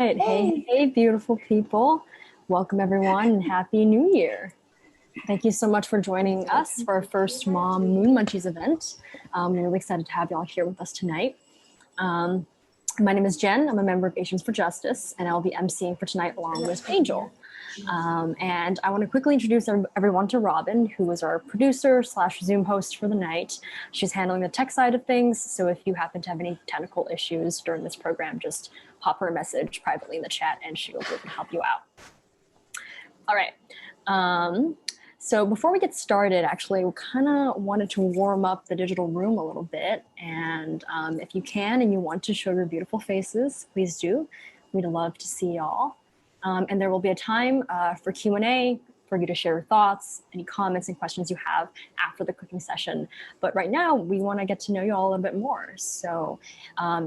Hey, beautiful people. Welcome, everyone, and Happy New Year. Thank you so much for joining us for our first Mom Moon Munchies event. We're really excited to have y'all here with us tonight. My name is Jen. I'm a member of Asians for Justice, and I'll be emceeing for tonight along with Angel. And I want to quickly introduce everyone to Robin, who is our producer / Zoom host for the night. She's handling the tech side of things, so if you happen to have any technical issues during this program, just pop her a message privately in the chat and she will be able to help you out. All right. So before we get started, actually, we kind of wanted to warm up the digital room a little bit. And if you can and you want to show your beautiful faces, please do. We'd love to see y'all. And there will be a time for Q&A, for you to share your thoughts, any comments and questions you have after the cooking session. But right now, we want to get to know you all a little bit more. So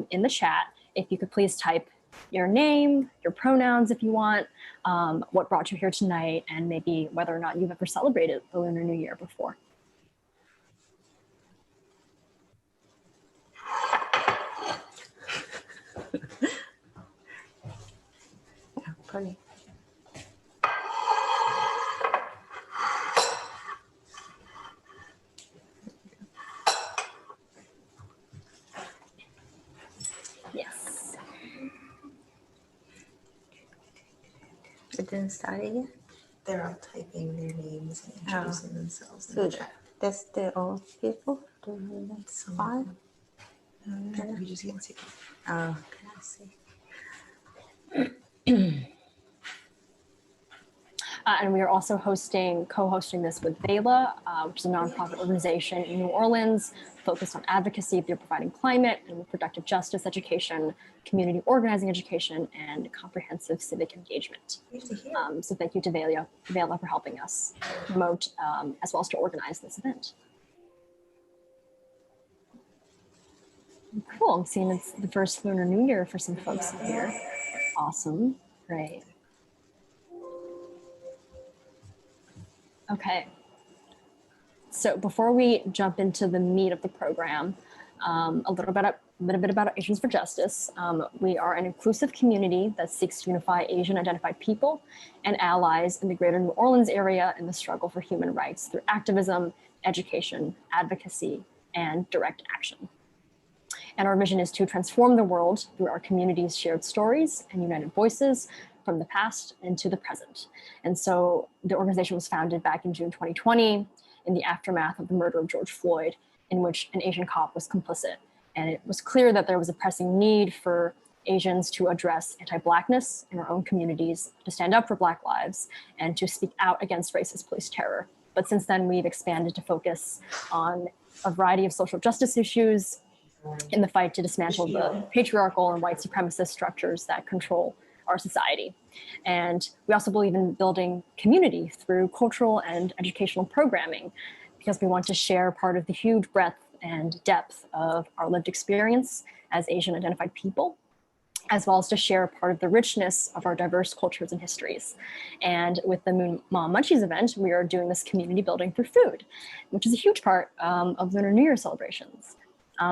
in the chat, if you could please type your name, your pronouns if you want, what brought you here tonight, and maybe whether or not you've ever celebrated the Lunar New Year before. Funny. Yes. It didn't start yet? They're all typing their names and introducing themselves in So the chat. that's their own people? Some Five? we just get to Oh, okay, I see. And we are also co-hosting this with VELA, which is a nonprofit organization in New Orleans focused on advocacy through providing climate and reproductive justice education, community organizing education, and comprehensive civic engagement. So thank you to VELA for helping us promote as well as to organize this event. Cool, I'm seeing it's the first Lunar New Year for some folks here. Awesome, great. Okay, so before we jump into the meat of the program, a little bit about Asians for Justice. We are an inclusive community that seeks to unify Asian identified people and allies in the greater New Orleans area in the struggle for human rights through activism, education, advocacy, and direct action. And our vision is to transform the world through our community's shared stories and united voices from the past into the present. And so the organization was founded back in June 2020 in the aftermath of the murder of George Floyd, in which an Asian cop was complicit. And it was clear that there was a pressing need for Asians to address anti-Blackness in our own communities, to stand up for Black lives, and to speak out against racist police terror. But since then, we've expanded to focus on a variety of social justice issues in the fight to dismantle the patriarchal and white supremacist structures that control our society. And we also believe in building community through cultural and educational programming, because we want to share part of the huge breadth and depth of our lived experience as Asian identified people, as well as to share part of the richness of our diverse cultures and histories. And with the Mom Munchies event, we are doing this community building through food, which is a huge part of Lunar New Year celebrations.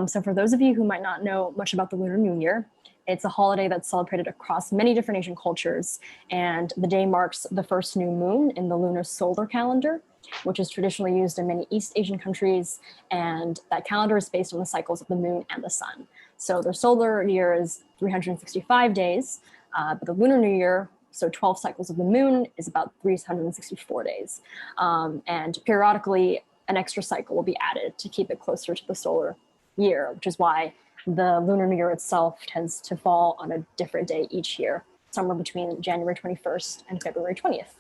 So for those of you who might not know much about the Lunar New Year, it's a holiday that's celebrated across many different Asian cultures, and the day marks the first new moon in the lunar solar calendar, which is traditionally used in many East Asian countries, and that calendar is based on the cycles of the moon and the sun. So the solar year is 365 days, but the Lunar New Year, so 12 cycles of the moon, is about 364 days. And periodically, an extra cycle will be added to keep it closer to the solar year, which is why the Lunar New Year itself tends to fall on a different day each year, somewhere between January 21st and February 20th.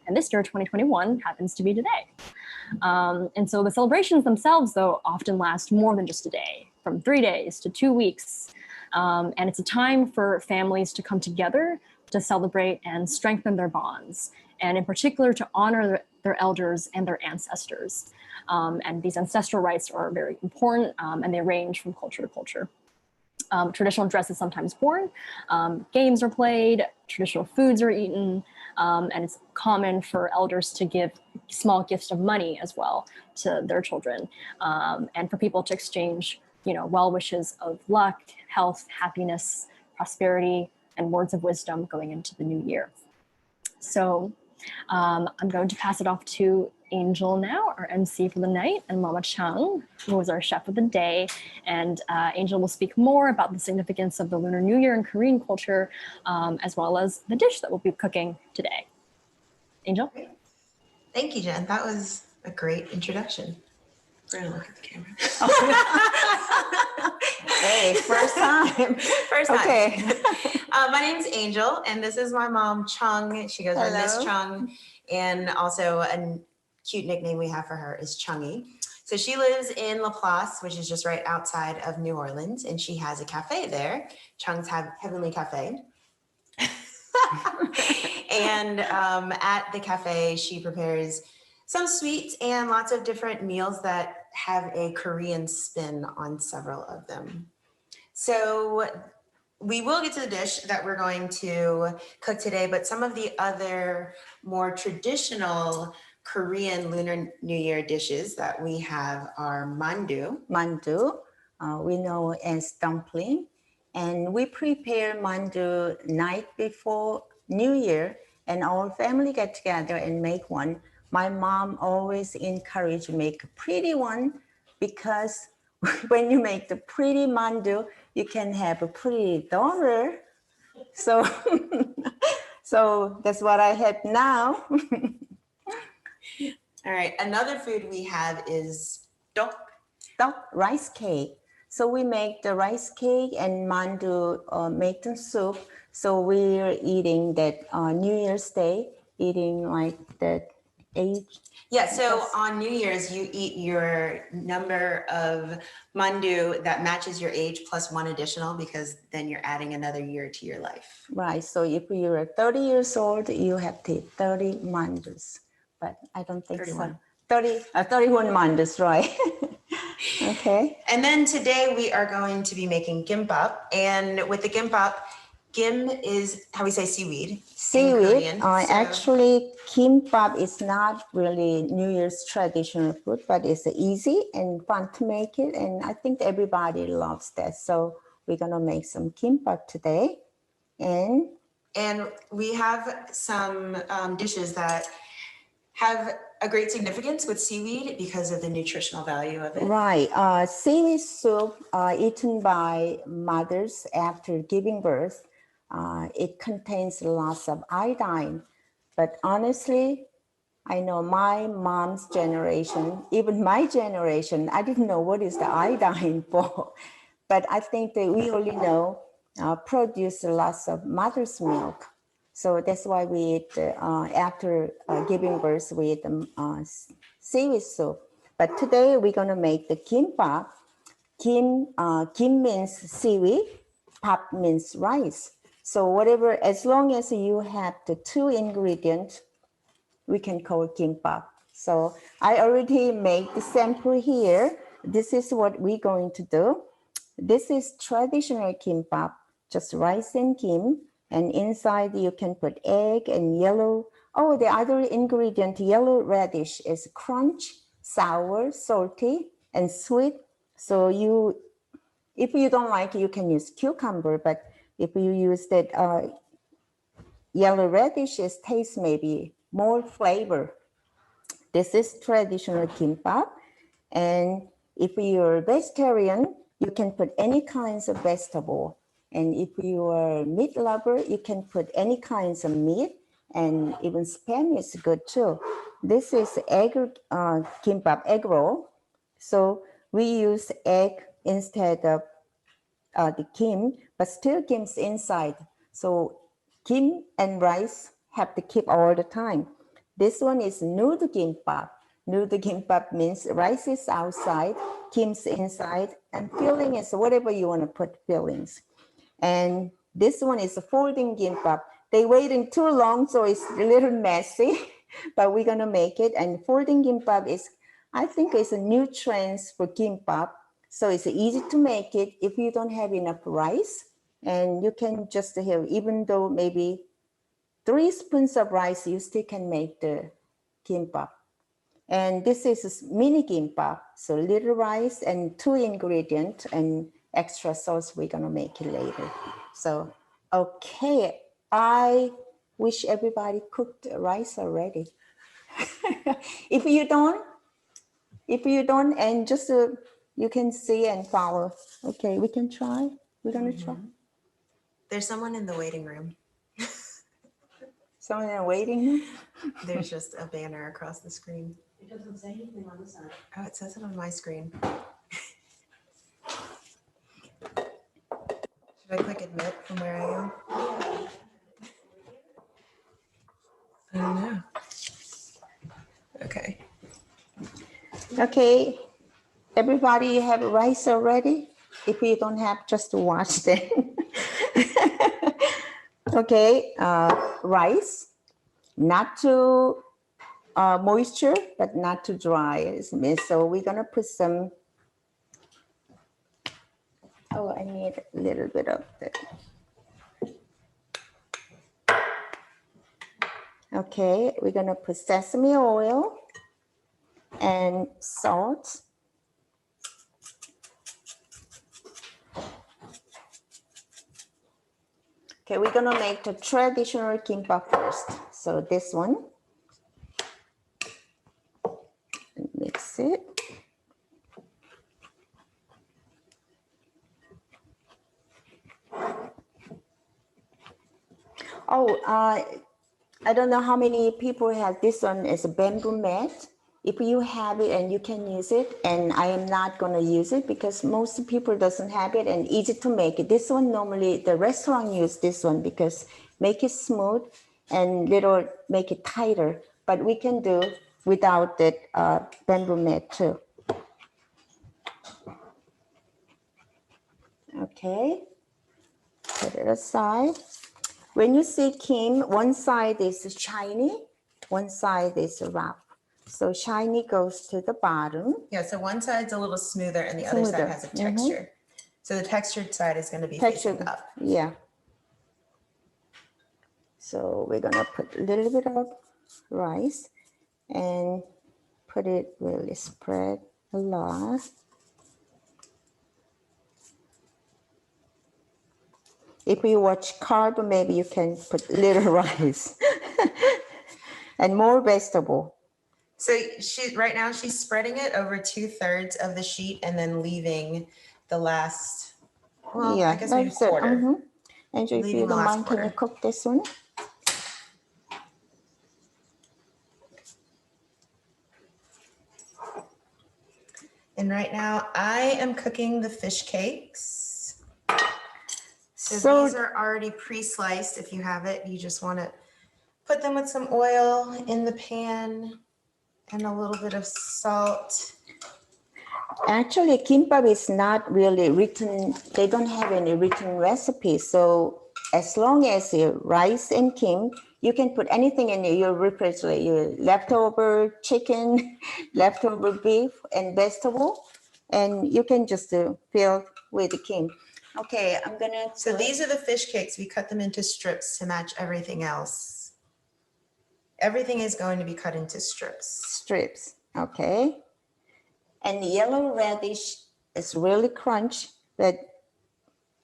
And this year, 2021, happens to be today. And so the celebrations themselves, though, often last more than just a day, from 3 days to 2 weeks. And it's a time for families to come together to celebrate and strengthen their bonds, and in particular to honor their elders and their ancestors. And these ancestral rites are very important, and they range from culture to culture. Traditional dress is sometimes worn, games are played, traditional foods are eaten, and it's common for elders to give small gifts of money as well to their children, and for people to exchange, well wishes of luck, health, happiness, prosperity, and words of wisdom going into the new year. So I'm going to pass it off to Angel now, our MC for the night, and Mama Chung, who is our chef of the day. And Angel will speak more about the significance of the Lunar New Year in Korean culture, as well as the dish that we'll be cooking today. Angel? Thank you, Jen. That was a great introduction. We're gonna look at the camera. Hey, first time. First time. Okay. My name's Angel, and this is my mom, Chung. She goes by Miss Hello. Chung, and also a cute nickname we have for her is Chungy. So she lives in Laplace, which is just right outside of New Orleans, and she has a cafe there, Chung's Heavenly Cafe. And at the cafe, she prepares some sweets and lots of different meals that have a Korean spin on several of them. So we will get to the dish that we're going to cook today, but some of the other more traditional Korean Lunar New Year dishes that we have are mandu. Mandu, we know as dumpling. And we prepare mandu night before New Year, and our family get together and make one. My mom always encouraged make a pretty one, because when you make the pretty mandu, you can have a pretty daughter. So, so that's what I have now. All right, another food we have is dok. Rice cake. So we make the rice cake and mandu, make the soup. So we're eating that New Year's Day, eating like that age. Yeah, so on New Year's, you eat your number of mandu that matches your age plus one additional, because then you're adding another year to your life. Right, so if you're 30 years old, you have to eat 30 mandus. But I don't think 31. so. 31 mandus, right? Okay. And then today we are going to be making gimbap. And with the gimbap, gim is how we say seaweed. In Seaweed. Korean. So- Actually, kimbap is not really New Year's traditional food, but it's easy and fun to make it. And I think everybody loves that. So we're going to make some kimbap today. And we have some dishes that have a great significance with seaweed because of the nutritional value of it. right, seaweed soup eaten by mothers after giving birth. It contains lots of iodine, but honestly, I know my mom's generation, even my generation, I didn't know what is the iodine for, but I think that we only know produce lots of mother's milk. So that's why we eat, after giving birth, we eat seaweed soup. But today we're gonna make the kimbap. Kim means seaweed, pap means rice. So whatever, as long as you have the two ingredients, we can call kimbap. So I already made the sample here. This is what we're going to do. This is traditional kimbap, just rice and kim. And inside you can put egg and yellow. Oh, the other ingredient, yellow radish, is crunch, sour, salty, and sweet. So if you don't like it, you can use cucumber, but if you use that yellow radish, it tastes maybe more flavor. This is traditional kimbap. And if you're vegetarian, you can put any kinds of vegetable. And if you are meat lover, you can put any kinds of meat, and even spam is good too. This is Kimbap Egg Roll. So we use egg instead of the kim, but still kim's inside. So kim and rice have to keep all the time. This one is nude gimbap. Nude gimbap means rice is outside, kim's inside, and filling is whatever you want to put fillings. And this one is a folding gimbap. They waiting too long, so it's a little messy, but we're gonna make it. And folding gimbap is, I think, it's a new trend for gimbap. So it's easy to make it if you don't have enough rice. And you can just have, even though maybe 3 spoons of rice, you still can make the kimbap. And this is a mini kimbap, so little rice and 2 ingredients and extra sauce we're gonna make it later. So Okay, I wish everybody cooked rice already. If you don't, and just you can see and follow. Okay, we can try. We're gonna try. There's someone in the waiting room. Someone in a waiting room. There's just a banner across the screen. It doesn't say anything on the side. Oh, it says it on my screen. Should I click admit from where I am? I don't know. Okay. Okay, everybody have rice already? If you don't have, just watch then. Okay, rice, not too moisture, but not too dry. So we're gonna put some, oh, I need a little bit of that. Okay, we're gonna put sesame oil and salt. Okay, we're gonna make the traditional kimbap first. So this one, mix it. Oh, I don't know how many people have this one as a bamboo mat. If you have it and you can use it, and I am not gonna use it because most people doesn't have it and easy to make it. This one normally the restaurant use this one because make it smooth and little make it tighter. But we can do without that bamboo mat too. Okay, put it aside. When you see kim, one side is shiny, one side is rough. So shiny goes to the bottom. Yeah, so one side's a little smoother and the other side has a texture. So the textured side is going to be facing up. Yeah. So we're gonna put a little bit of rice and put it really spread a lot. If you watch carb, maybe you can put little rice and more vegetable. So right now she's spreading it over 2/3 of the sheet and then leaving the last, well, Yeah, I guess maybe quarter. And so if Leaving you the don't last mind, can you quarter. cook this one? And right now I am cooking the fish cakes. So these are already pre-sliced. If you have it, you just want to put them with some oil in the pan and a little bit of salt. Actually, kimbap is not really written. They don't have any written recipe. So as long as you rice and kim, you can put anything in your refrigerator, your leftover chicken, leftover beef and vegetable, and you can just fill with the kim. Okay, I'm gonna. So these are the fish cakes. We cut them into strips to match everything else. Everything is going to be cut into strips. Strips, okay. And the yellow radish is really crunch, but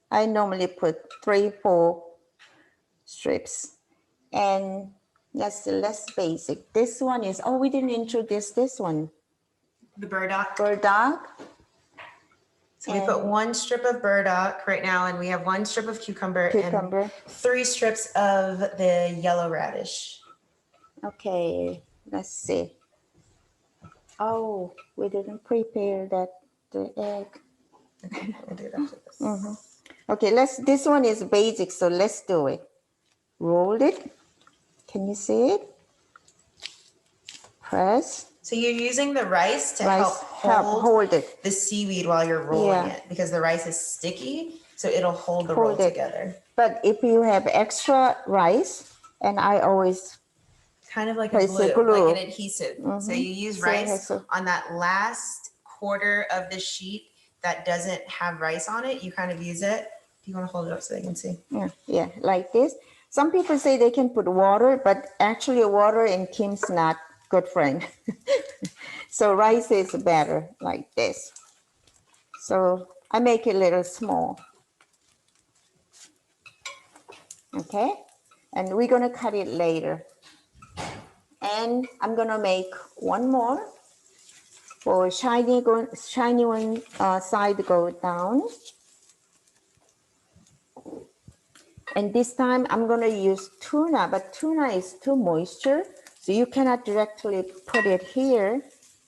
I normally put 3-4 strips. And that's the less basic. This one is, oh, we didn't introduce this one. The burdock. Burdock. So we put 1 strip of burdock right now, and we have 1 strip of cucumber. And 3 strips of the yellow radish. Okay, let's see. Oh, we didn't prepare the egg. Okay, we'll do it after this. Okay, this one is basic, so let's do it. Roll it. Can you see it? Press. So you're using the rice to help hold it. the seaweed while you're rolling it, because the rice is sticky, so it'll hold the roll together. But if you have extra rice, and I always kind of like a glue, like an adhesive. So you use rice on that last quarter of the sheet that doesn't have rice on it. You kind of use it. Do you want to hold it up so they can see? Yeah, like this. Some people say they can put water, but actually water and kim's not good friend. So rice is better like this. So I make it a little small. Okay, and we're gonna cut it later. And I'm gonna make one more for shiny one side go down. And this time I'm gonna use tuna, but tuna is too moisture, so you cannot directly put it here.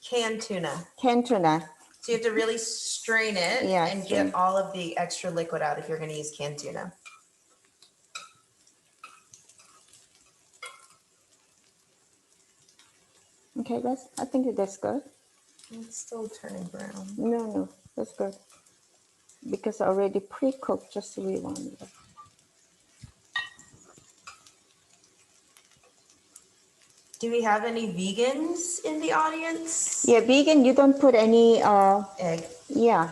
Canned tuna. Canned tuna. So you have to really strain it and strain. get all of the extra liquid out if you're going to use canned tuna. Okay, I think that's good. It's still turning brown. No, that's good. Because already pre-cooked, just we want it. Do we have any vegans in the audience? Yeah, vegan, you don't put any egg. Yeah,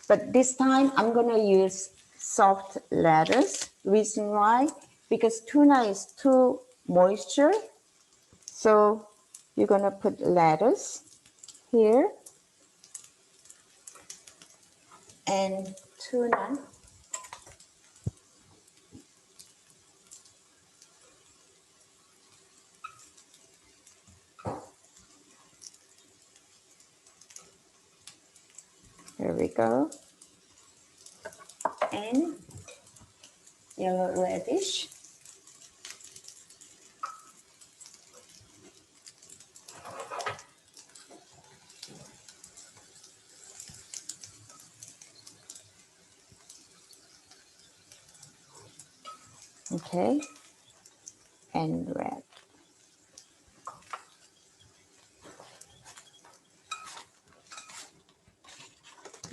but this time I'm gonna use soft lettuce. Reason why? Because tuna is too moisture. So you're gonna put lettuce here and tuna. There we go. And yellow radish. Okay. And red.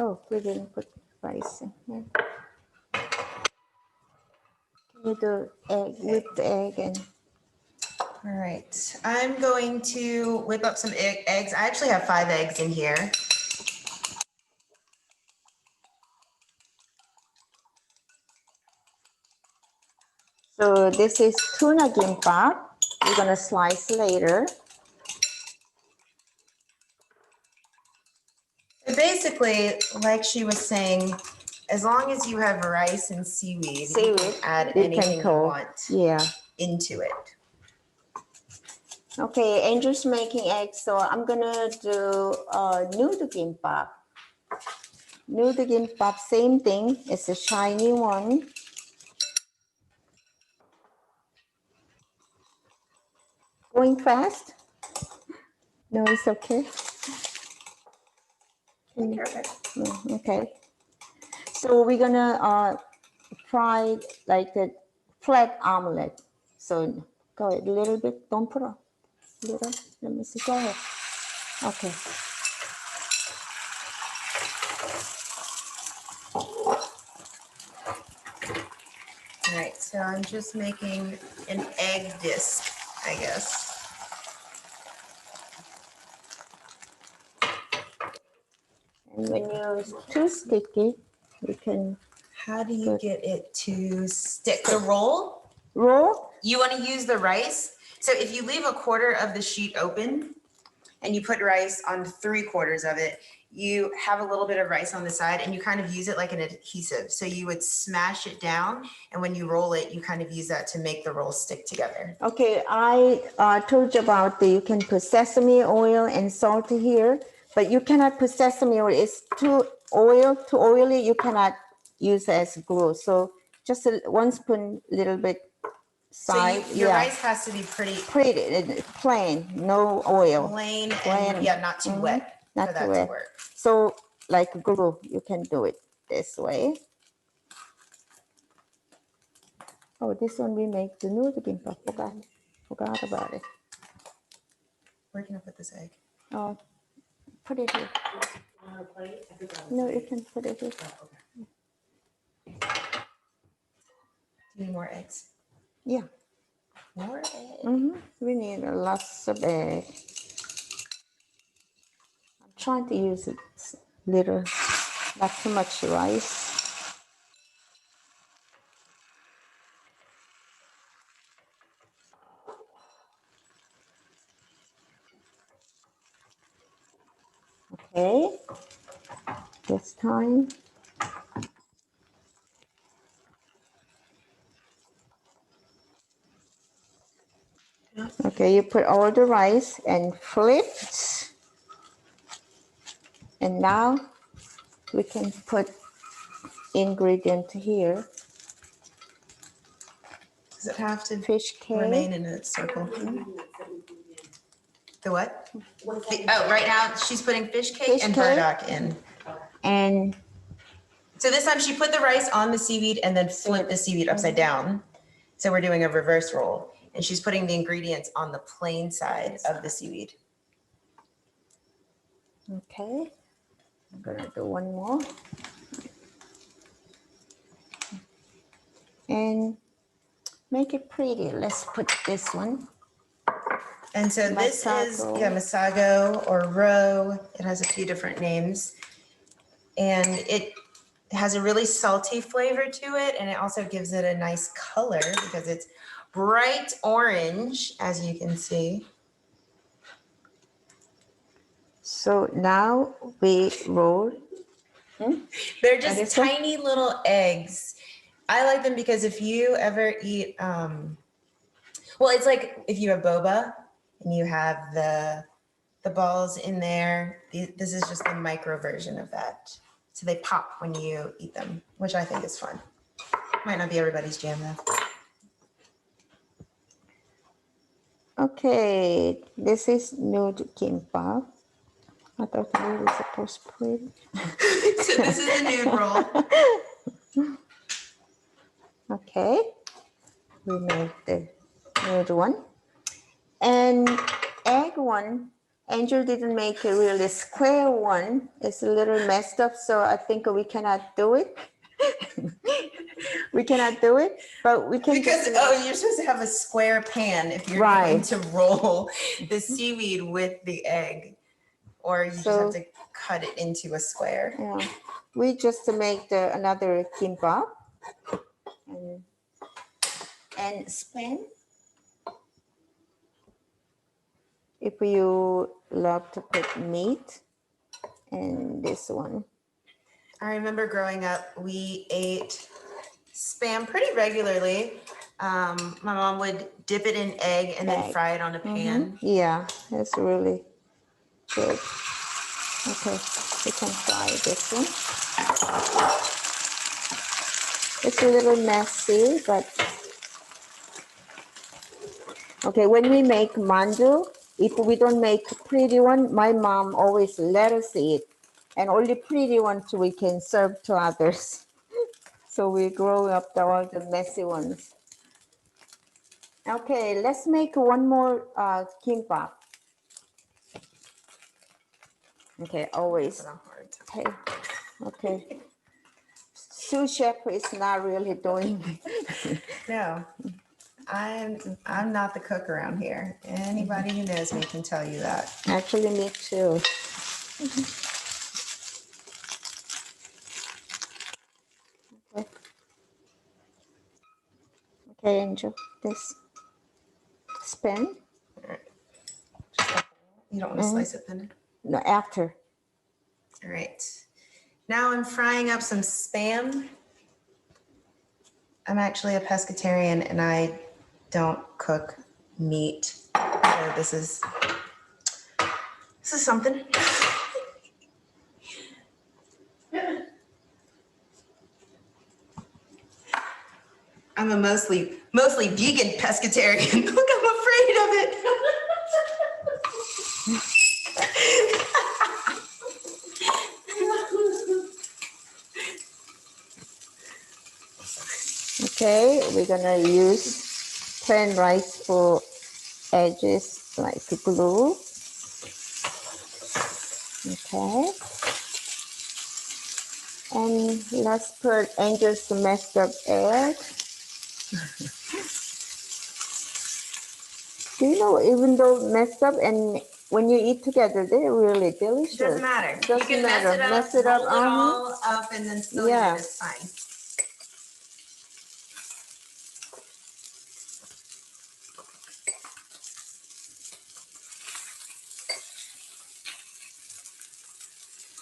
Oh, we didn't put rice in here. Can you do egg, whipped egg and All right, I'm going to whip up some eggs. I actually have 5 eggs in here. so this is tuna gimbap. We're gonna slice later. But basically, like she was saying, as long as you have rice and seaweed, you can add anything you want into it. Okay, Angel's making eggs, so I'm gonna do noodle gimbap. Noodle gimbap, same thing. It's a shiny one. Going fast? No, it's okay. Okay. So we're gonna fry like a flat omelet. So go ahead, a little bit. Don't put a little. Let me see. Go ahead. Okay. All right, so I'm just making an egg disc, I guess. And when it's too sticky, you can. How do you get it to stick? The roll? Roll? You want to use the rice. So if you leave a quarter of the sheet open and you put rice on 3/4 of it, you have a little bit of rice on the side and you kind of use it like an adhesive. So you would smash it down, and when you roll it, you kind of use that to make the roll stick together. Okay, I told you about you can put sesame oil and salt here, but you cannot put sesame oil. It's too oily. You cannot use it as glue. So just 1 spoon, little bit side. So your rice has to be pretty plain, no oil. Plain and not too wet not for that too wet. to work. So like glue, you can do it this way. Oh, this one we make the noodle gimbap. Forgot about it. Where can I put this egg? Oh, put it here. No, you can put it here. Do you need more eggs? Yeah. More eggs. We need lots of egg. I'm trying to use it little, not too much rice. Okay, this time. Okay, you put all the rice and flip. And now we can put ingredient here. Does it have to Fish cake. remain in a circle? The what? Oh, right now she's putting fish cake and burdock in. And so this time she put the rice on the seaweed and then flipped the seaweed upside down. So we're doing a reverse roll. And she's putting the ingredients on the plain side of the seaweed. okay, I'm gonna do one more. And make it pretty. Let's put this one. And so this is masago or roe. It has a few different names. And it has a really salty flavor to it. And it also gives it a nice color because it's bright orange, as you can see. So now we roll. They're just tiny little eggs. I like them because if you ever eat, well, it's like if you have boba and you have the balls in there, this is just the micro version of that. So they pop when you eat them, which I think is fun. Might not be everybody's jam though. Okay, this is nude kimbap. I thought we were supposed to put it. So this is the nude roll. Okay, we made the nude one. And egg one, Angel didn't make a really square one. It's a little messed up, so I think we cannot do it. We cannot do it, but we can. Because you're supposed to have a square pan if you're going to roll the seaweed with the egg, or you just have to cut it into a square. Yeah, we just make another kimbap and spin. If you love to put meat, and this one. I remember growing up, we ate Spam pretty regularly. My mom would dip it in egg and then fry it on a pan. Yeah, that's really good. Okay, we can try this one. It's a little messy, but okay, when we make mandu, if we don't make a pretty one, my mom always let us eat. And only pretty ones we can serve to others. So we grow up all the messy ones. Okay, let's make one more kimbap. Okay, always. Okay, okay. Sous chef is not really doing. No, I'm not the cook around here. Anybody who knows me can tell you that. Actually, me too. Okay. Okay, Angel, this spin. You don't want to slice it thin? No, after. All right. Now I'm frying up some Spam. I'm actually a pescatarian and I don't cook meat. So this is something. I'm a mostly vegan pescatarian. Look, I'm afraid of it. Okay, we're gonna use plain rice for edges like glue. Okay. And let's put Angel's messed up egg. Do you know, even though messed up and when you eat together, they're really delicious. Doesn't matter. Doesn't you can matter. mess it up, roll it all up, and then still eat it. It's fine.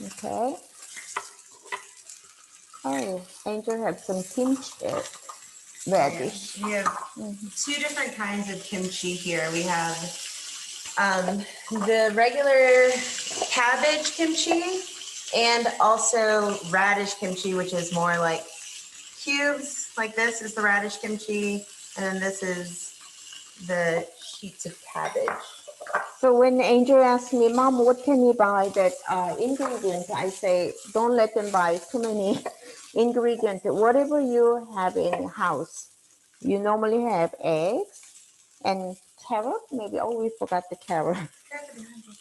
Okay. Oh, Angel have some kimchi. radish. We have two different kinds of kimchi here. We have the regular cabbage kimchi and also radish kimchi, which is more like cubes. Like this is the radish kimchi, and then this is the sheets of cabbage. So when Angel asked me, Mom, what can you buy that ingredient? I say, don't let them buy too many ingredients. Whatever you have in your house, you normally have eggs and carrot. Maybe, oh, we forgot the carrot.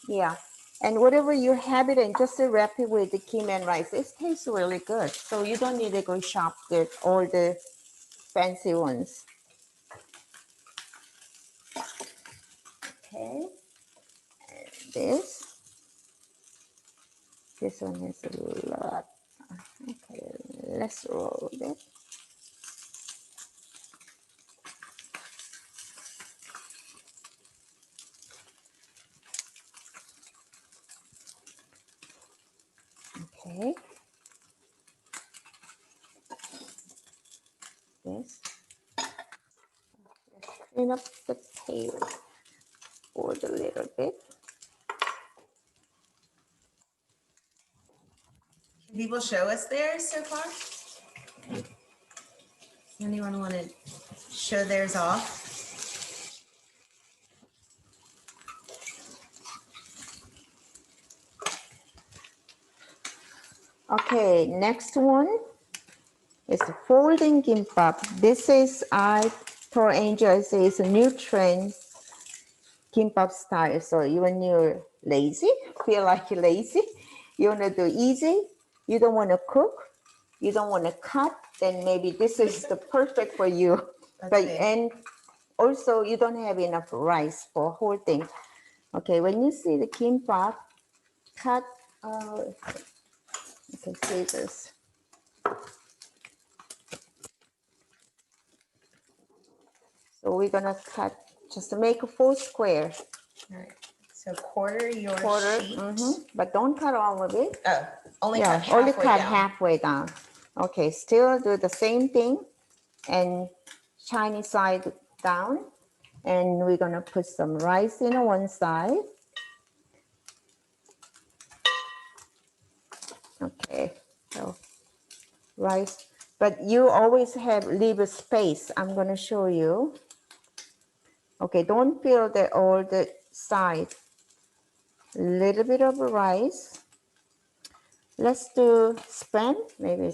Yeah. And whatever you have it in, just wrap it with the kim and rice. It tastes really good. So you don't need to go shop get all the fancy ones. Okay. And this one is a lot. Okay, let's roll it. Okay. This. Let's clean up the tail board a little bit. Can people show us theirs so far? Anyone want to show theirs off? Okay, next one is the folding gimbap. This is, I told Angel, I say it's a new trend gimbap style. So when you're lazy, feel like you're lazy, you want to do easy, you don't want to cook, you don't want to cut, then maybe this is the perfect for you. But and also you don't have enough rice for whole thing. Okay, when you see the kimbap, cut. You can see this. So we're gonna cut just to make a full square. All right. So quarter your sheet. But don't cut all of it. Oh, only Yeah, cut halfway only cut down. halfway down. Okay, still do the same thing and shiny side down. And we're gonna put some rice in on one side. Okay, so rice, but you always leave a space. I'm gonna show you. Okay, don't fill all the side. A little bit of rice. Let's do spam. Maybe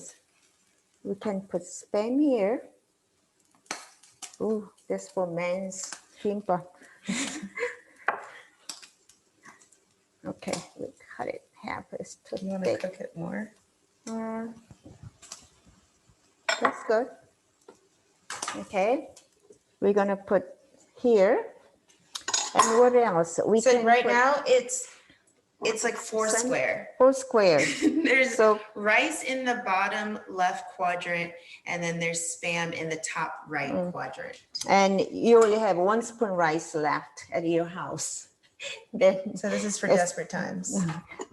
we can put spam here. Ooh, this for men's kimbap. Okay, we cut it half. It's too You want to cook it more? That's good. Okay, we're gonna put here. And what else? So right now it's like four square. 4 square. There's rice in the bottom left quadrant, and then there's spam in the top right quadrant. And you only have 1 spoon rice left at your house. Then so this is for desperate times.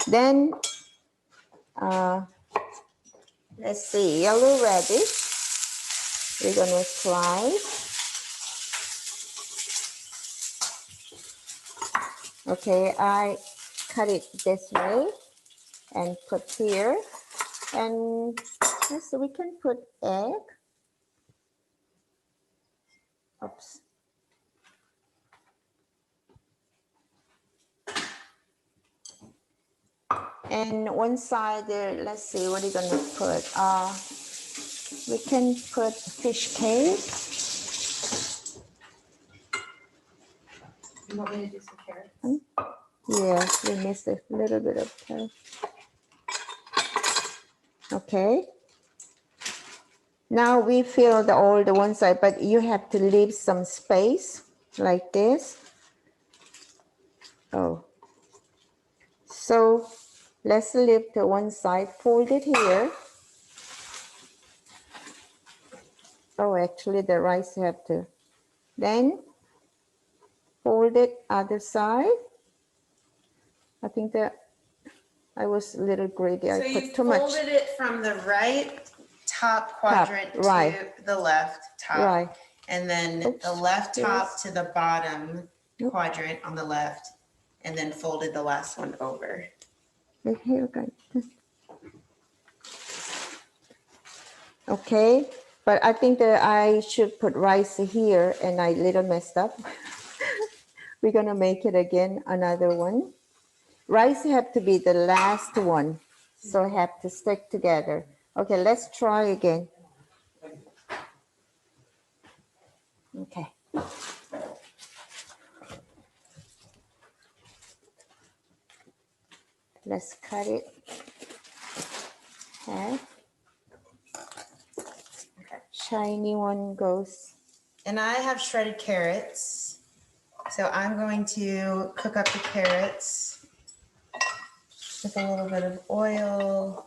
Then let's see, yellow radish. We're gonna slice. Okay, I cut it this way and put here. And so we can put egg. Oops. And one side there, let's see, what are you gonna put? We can put fish cake. You want me to do some carrots? Yeah, we missed a little bit of carrot. Okay. Now we filled all the one side, but you have to leave some space like this. Oh. So let's leave the one side, fold it here. Oh, actually the rice have to. Then fold it other side. I think that I was a little greedy. So I you put too much. folded it from the right top quadrant right. to the left top. Right. And then Oops, the left top yes. to the bottom Yep. quadrant on the left, and then folded the last one over. Here, okay. Okay, but I think that I should put rice here, and I little messed up. We're gonna make it again, another one. Rice have to be the last one, so have to stick together. Okay, let's try again. Okay. Let's cut it half. Shiny one goes. And I have shredded carrots. So I'm going to cook up the carrots with a little bit of oil.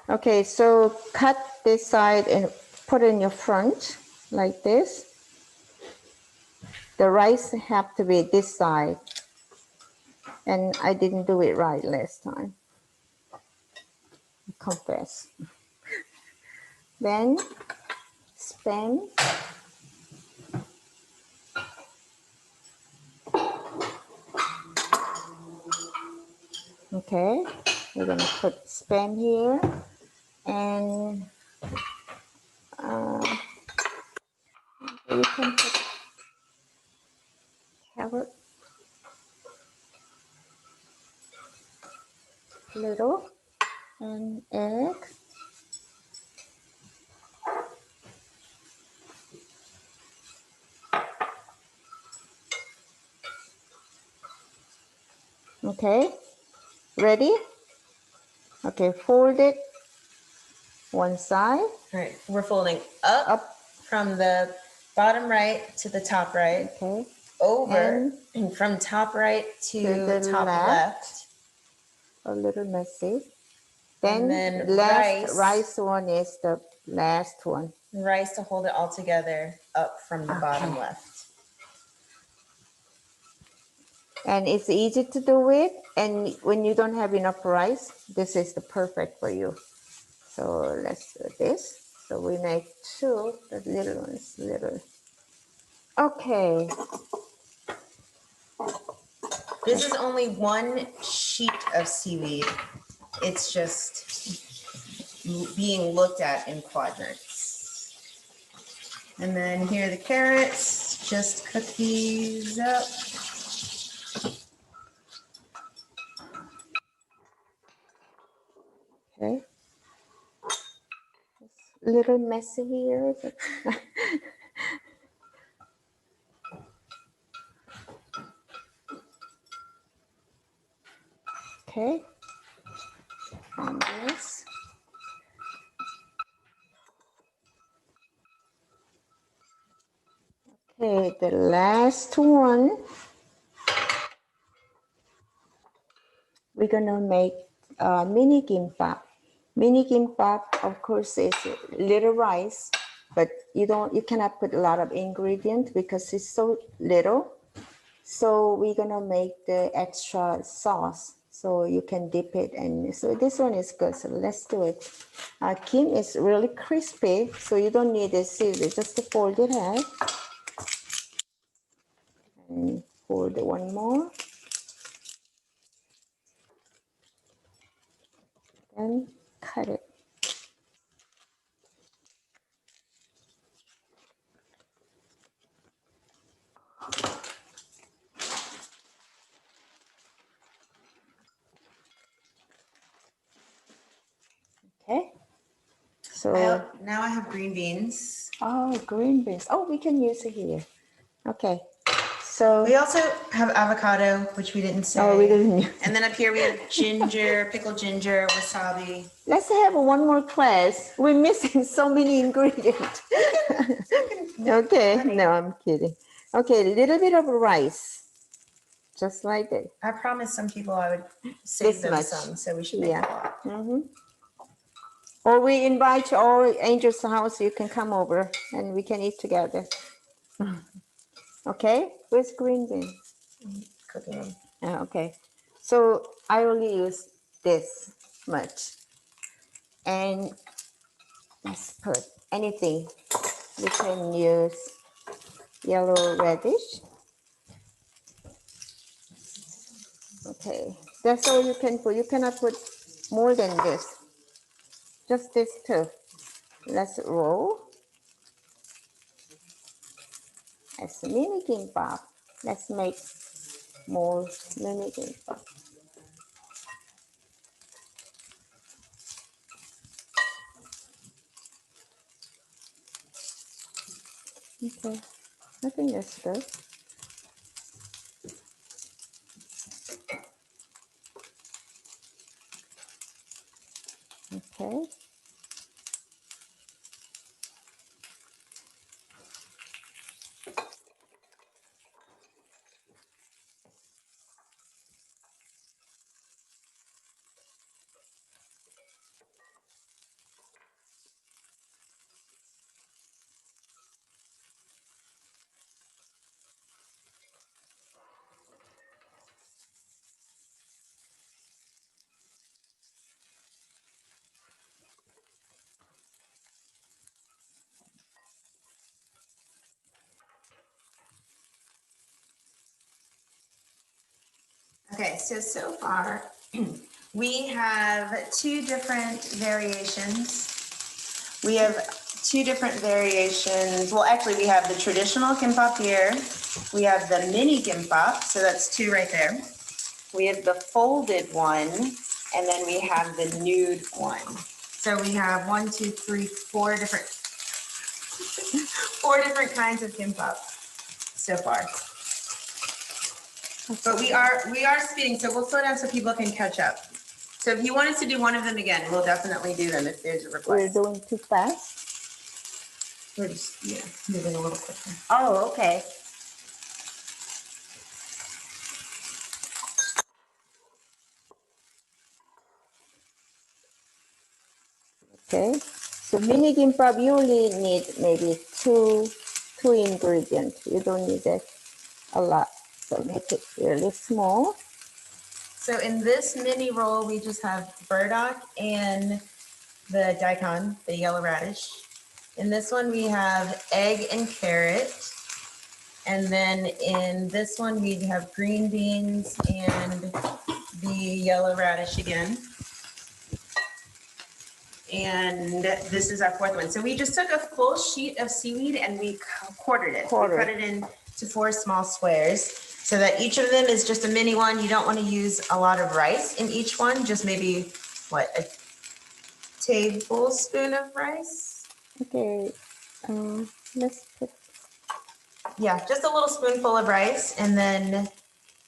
Okay, so cut this side and put in your front like this. The rice have to be this side. And I didn't do it right last time. I confess. Then spam. Okay, we're gonna put spam here, and you can put carrot, little, and egg. Okay, ready? Okay, fold it one side. All right, we're folding up from the bottom right to the top right, Okay, over, and from top right to the top left. A little messy. Then, then last rice. rice one is the last one. Rice to hold it all together up from the bottom left. And it's easy to do it. And when you don't have enough rice, this is the perfect for you. So let's do this. So we make two, the little ones, little. Okay. This is only one sheet of seaweed. It's just being looked at in quadrants. And then here are the carrots. Just cook these up. Okay. It's a little messy here. But okay. And this. Okay, the last one. We're gonna make mini gimbap. Mini gimbap, of course, is little rice, but you cannot put a lot of ingredient because it's so little. So we're gonna make the extra sauce, so you can dip it. And so this one is good. So let's do it. Kim is really crispy, so you don't need a sieve. Just to fold it out and fold it one more. And cut it. Okay. So Now I have green beans. oh, green beans. Oh, we can use it here. Okay. So We also have avocado, which we didn't say. oh, we didn't. And then up here we have ginger, pickled ginger, wasabi. Let's have one more class. We're missing so many ingredients. Okay, no, I'm kidding. Okay, a little bit of rice, just like that. I promised some people I would save This them much. some, so we should make a lot. Mm-hmm. Or we invite you all Angel's house. You can come over and we can eat together. Okay, where's green beans? cooking them. Okay. So I only use this much. And let's put anything. You can use yellow radish. Okay. That's all you can put. You cannot put more than this. Just this too. Let's roll. As a mini gimbap. Let's make more mini gimbap. Okay. I think that's good. Okay. Okay, so far we have two different variations. We have two different variations. Well, actually, we have the traditional kimbap here. We have the mini kimbap, so that's two right there. We have the folded one, and then we have the nude one. So we have 1, 2, 3, 4 different, 4 different kinds of kimbap so far. But we are speeding, so we'll slow down so people can catch up. So if you want us to do one of them again, we'll definitely do them if there's a request. We're doing too fast. We're just moving a little quicker. Oh, okay. Okay. So mini gimbap, you only need maybe two ingredients. You don't need it a lot. So make it really small. So in this mini roll, we just have burdock and the daikon, the yellow radish. In this one, we have egg and carrot. And then in this one, we have green beans and the yellow radish again. And this is our fourth one. So we just took a full sheet of seaweed and we quartered it. We cut it into 4 small squares so that each of them is just a mini one. You don't want to use a lot of rice in each one, just maybe, what, a tablespoon of rice? Okay. Let's put. Yeah, just a little spoonful of rice, and then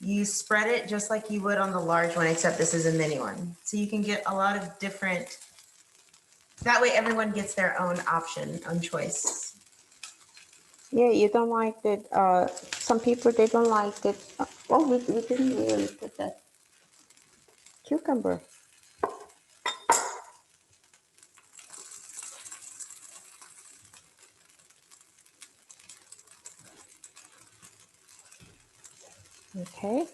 you spread it just like you would on the large one, except this is a mini one. So you can get a lot of different. That way everyone gets their own option, own choice. Yeah, you don't like it. Some people, they don't like it. Oh, we didn't really put that cucumber. Okay.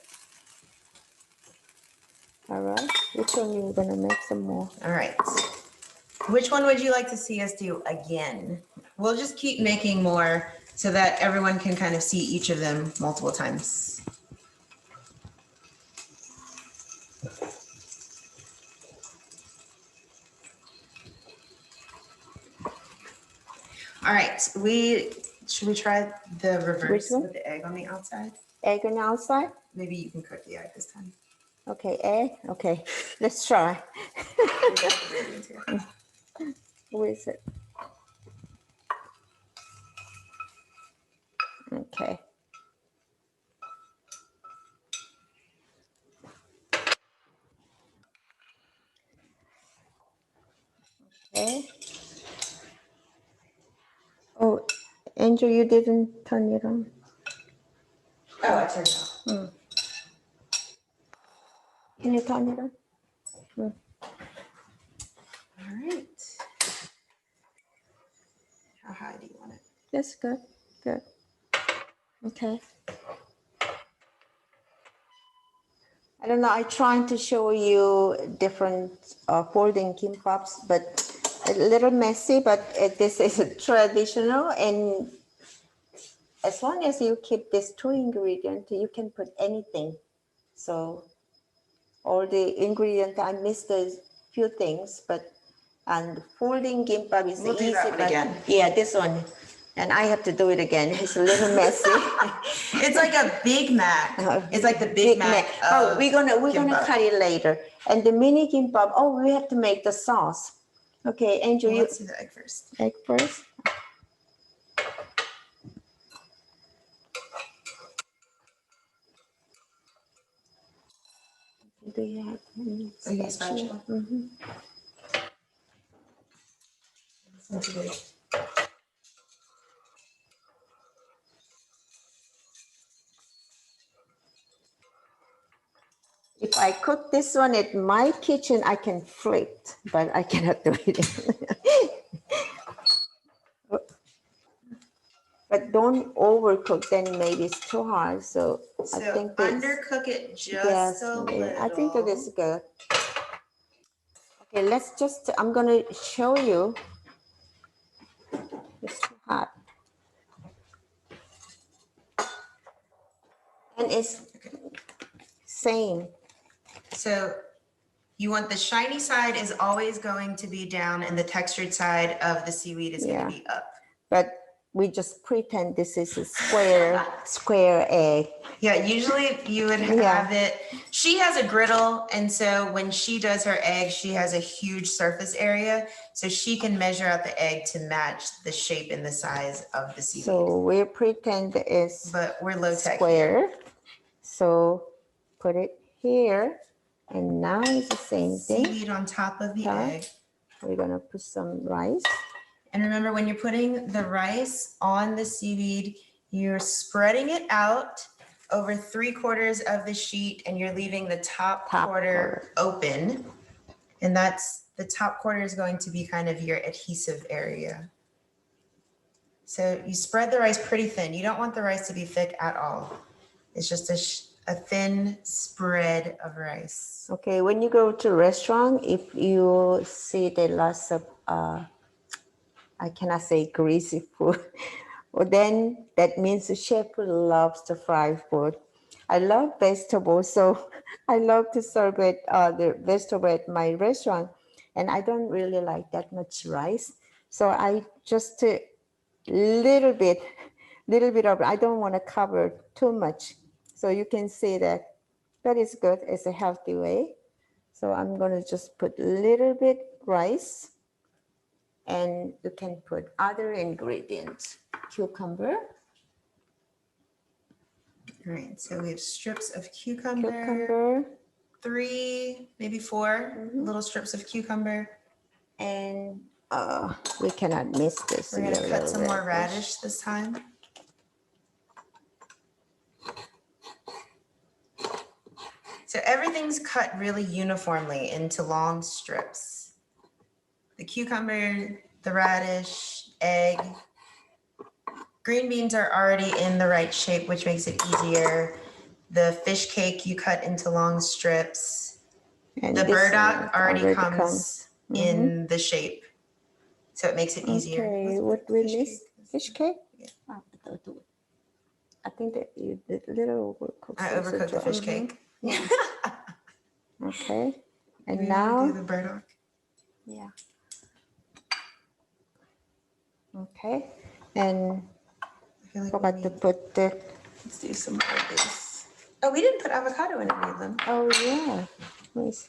All right. Which one you're gonna make some more? All right. Which one would you like to see us do again? We'll just keep making more so that everyone can kind of see each of them multiple times. All right, should we try the reverse with the egg on the outside? Egg on the outside? Maybe you can cook the egg this time. Okay, egg. Okay, let's try. Where is it? Okay. Okay. Oh, Angel, you didn't turn it on. Oh, I turned it on. Can you turn it on? All right. How high do you want it? That's good. Good. Okay. I don't know, I'm trying to show you different folding kimbaps, but a little messy, but this is traditional, and as long as you keep these 2 ingredients, you can put anything. So all the ingredients, I missed a few things, but and folding gimbap is We'll do easy. that one but again. Yeah, this one. And I have to do it again. It's a little messy. It's like a Big Mac. It's like the Big Mac. Oh, we're gonna gimbap. cut it later. And the mini gimbap. Oh, we have to make the sauce. Okay, Angel, Well, you let's do the egg first. egg first. Do you have any Okay, spatula? spatula. That's big. If I cook this one at my kitchen, I can flip, but I cannot do it. But don't overcook, then maybe it's too hard. So I think that's, undercook it just yes, a little. I think that is good. Okay, let's just, I'm gonna show you. It's too hot. And it's same. So you want the shiny side is always going to be down and the textured side of the seaweed is going to be up. But we just pretend this is a square egg. Yeah, usually you would have it. She has a griddle, and so when she does her egg, she has a huge surface area, so she can measure out the egg to match the shape and the size of the seaweed. So we pretend it's but we're low tech square. here. So put it here, and now it's the same thing. Seaweed on top of the egg. We're gonna put some rice. And remember, when you're putting the rice on the seaweed, you're spreading it out over 3/4 of the sheet, and you're leaving the top quarter open. And that's, the top quarter is going to be kind of your adhesive area. So you spread the rice pretty thin. You don't want the rice to be thick at all. It's just a thin spread of rice. Okay, when you go to a restaurant, if you see the lots of I cannot say greasy food. Well, then that means the chef loves to fry food. I love vegetables, so I love to serve it, the vegetable at my restaurant, and I don't really like that much rice. So I just little bit of, I don't want to cover too much. So you can see that is good. It's a healthy way. So I'm going to just put a little bit rice. And you can put other ingredients. Cucumber. All right, so we have strips of cucumber. 3, maybe 4 little strips of cucumber. And we cannot miss this. We're gonna cut some more radish this time. So everything's cut really uniformly into long strips. The cucumber, the radish, egg. Green beans are already in the right shape, which makes it easier. The fish cake you cut into long strips. And the burdock already comes in the shape, so it makes it easier. Okay, what we miss? Fish cake? Yeah. I think that you did a little overcooked. I overcooked the fish cake. Yeah. Okay, and we now do the burdock. Yeah. Okay, and I forgot to put the. Let's do some more of this. Oh, we didn't put avocado in any of them. Oh yeah, miss.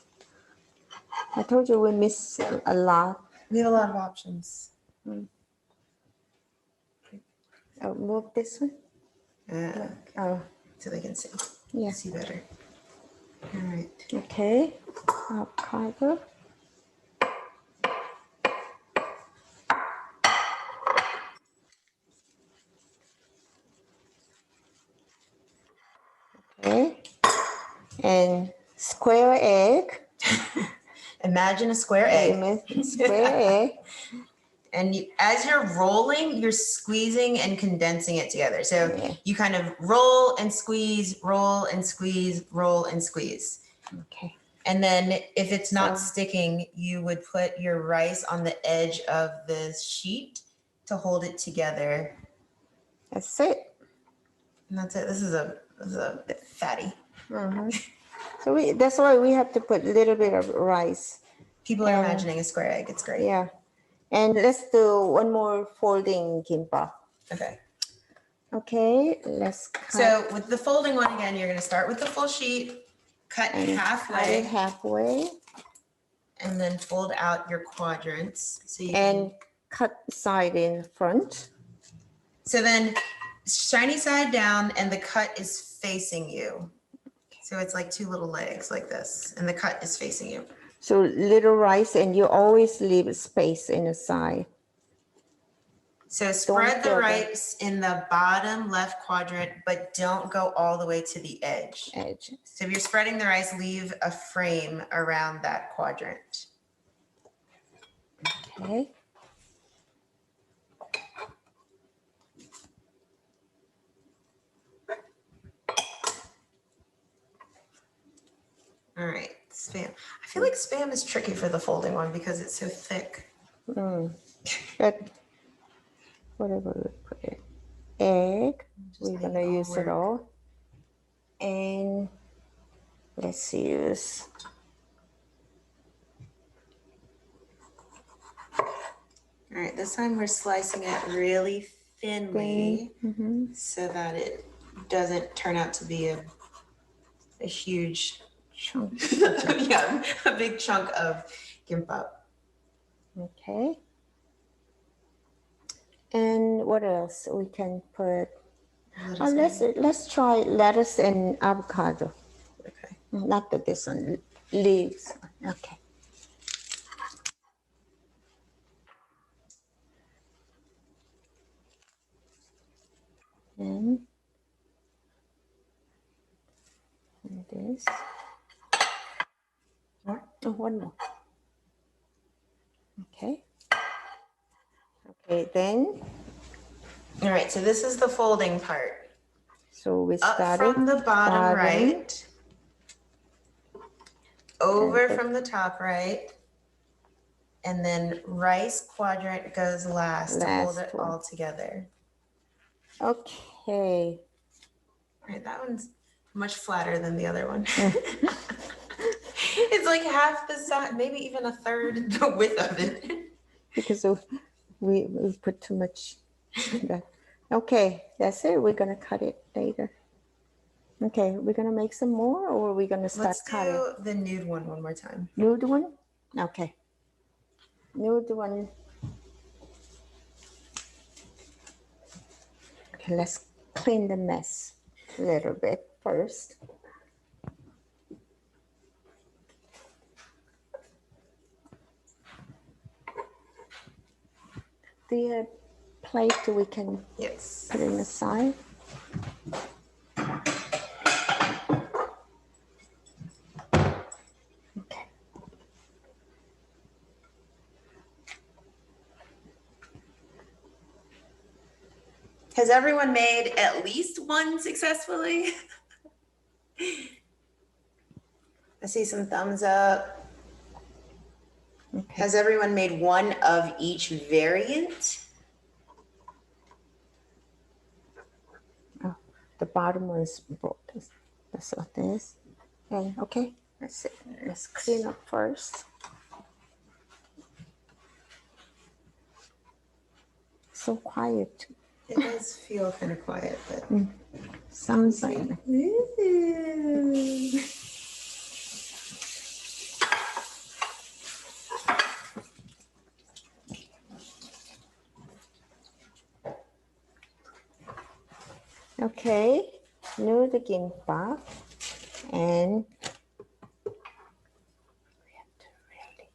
I told you we miss a lot. We have a lot of options. Oh, move this one. Oh, so they can see. Yeah. See better. All right. Okay. Avocado. Okay. And square egg. Imagine a square egg. Square egg. And as you're rolling, you're squeezing and condensing it together. So you kind of roll and squeeze, roll and squeeze, roll and squeeze. Okay. And then if it's not So- sticking, you would put your rice on the edge of the sheet to hold it together. That's it. And that's it. This is a fatty. So that's why we have to put a little bit of rice. People are imagining a square egg. It's great. Yeah. And let's do one more folding kimbap. Okay. Okay, let's cut. So with the folding one again, you're going to start with the full sheet, cut and halfway, cut it halfway, and then fold out your quadrants. So you and cut side in front. so then shiny side down, and the cut is facing you. So it's like two little legs like this, and the cut is facing you. So little rice, and you always leave space in the side. So spread the fill the rice in the bottom left quadrant, but don't go all the way to the edge. So if you're spreading the rice, leave a frame around that quadrant. Okay. All right, Spam. I feel like Spam is tricky for the folding one because it's so thick. But whatever we put it. Egg, we're gonna use it all. And let's use. All right, this time we're slicing it really thinly so that it doesn't turn out to be a huge Chunk. yeah, a big chunk of gimbap. Okay. And what else we can put? Let's try lettuce and avocado. Okay. Not that this one, leaves. Okay. And this. More? Oh, one more. Okay. Okay, then. All right, so this is the folding part. So we Up started from the bottom right, over And from the top right, and then rice quadrant goes last to hold Last it one. all together. Okay. All right, that one's much flatter than the other one. It's like half the size, maybe even a third the width of it. Because we put too much. Okay, that's it. We're gonna cut it later. Okay, we're gonna make some more, or we're gonna start Let's cutting. do the nude one more time. Nude one? Okay. Nude one. Okay, let's clean the mess a little bit first. The plate we can Yes. put in the side. Okay. Has everyone made at least one successfully? I see some thumbs up. Okay. Has everyone made one of each variant? Oh, the bottom one is broke. That's what this. And okay, that's it. Let's clean up first. So quiet. It does feel kind of quiet, but Sounds like. Okay, new the gimbap, and we have to really.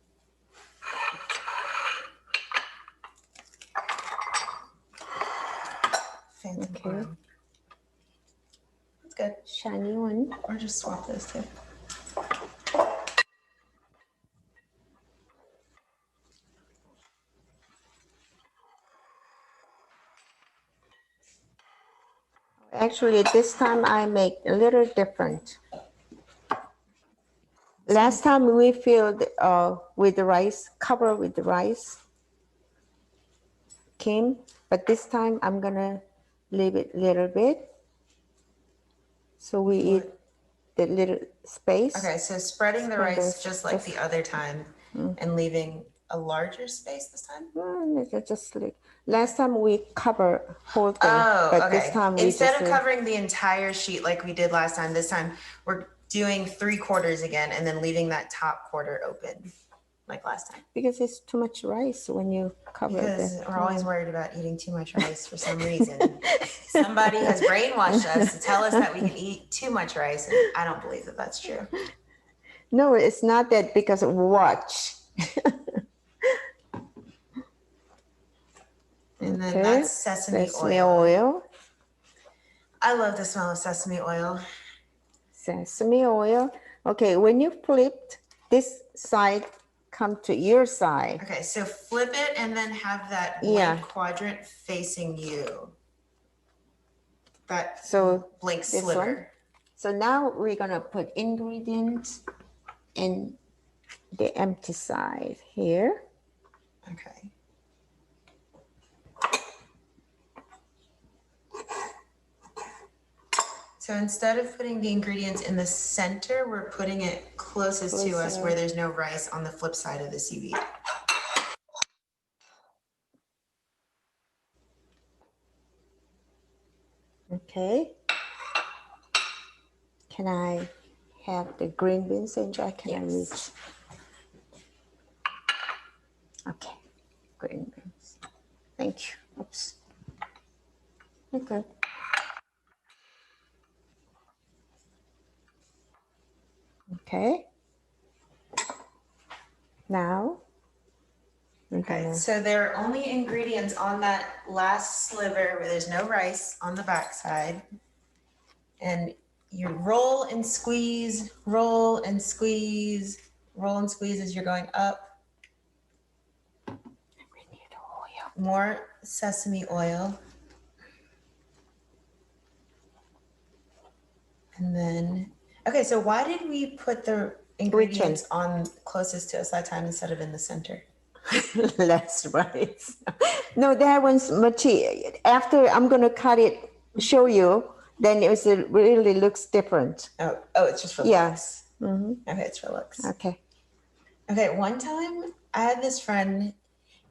Phantom Okay. arm. That's good. Shiny one. Or just swap those two. Actually, this time I make a little different. Last time we filled with the rice, cover with the rice, Kim, but this time I'm gonna leave it a little bit. So we eat the little space. Okay, so spreading the Spread rice this- just like the other time and leaving a larger space this time? Just like last time we cover whole thing, Oh, but okay. this time we Instead just of covering the entire sheet like we did last time, this time we're doing 3/4 again and then leaving that top quarter open like last time. because it's too much rice when you cover Because it. we're always worried about eating too much rice for some reason. Somebody has brainwashed us to tell us that we can eat too much rice, and I don't believe that that's true. No, it's not that because of watch. And then Okay, that's sesame oil. oil. I love the smell of sesame oil. Sesame oil. Okay, when you flipped this side, come to your side. Okay, so flip it and then have that Yeah. blank quadrant facing you. That So blank this sliver. one. So now we're gonna put ingredients in the empty side here. Okay. So instead of putting the ingredients in the center, we're putting it closest to us Closer. where there's no rice on the flip side of the seaweed. Okay. Can I have the green beans, Angel? Can I reach? Yes. Okay, green beans. Thank you. Oops. Okay. Okay. Now, Okay, so there are only ingredients on that last sliver where there's no rice on the back side. And you roll and squeeze, roll and squeeze, roll and squeeze as you're going up. we need oil. More sesame oil. And then, okay, so why did we put the ingredients on closest to us that time instead of in the center? Less rice. No, that one's munchy. After I'm gonna cut it, show you, then it really looks different. Oh, it's just for Yeah. looks. Okay, it's for looks. Okay. Okay, one time I had this friend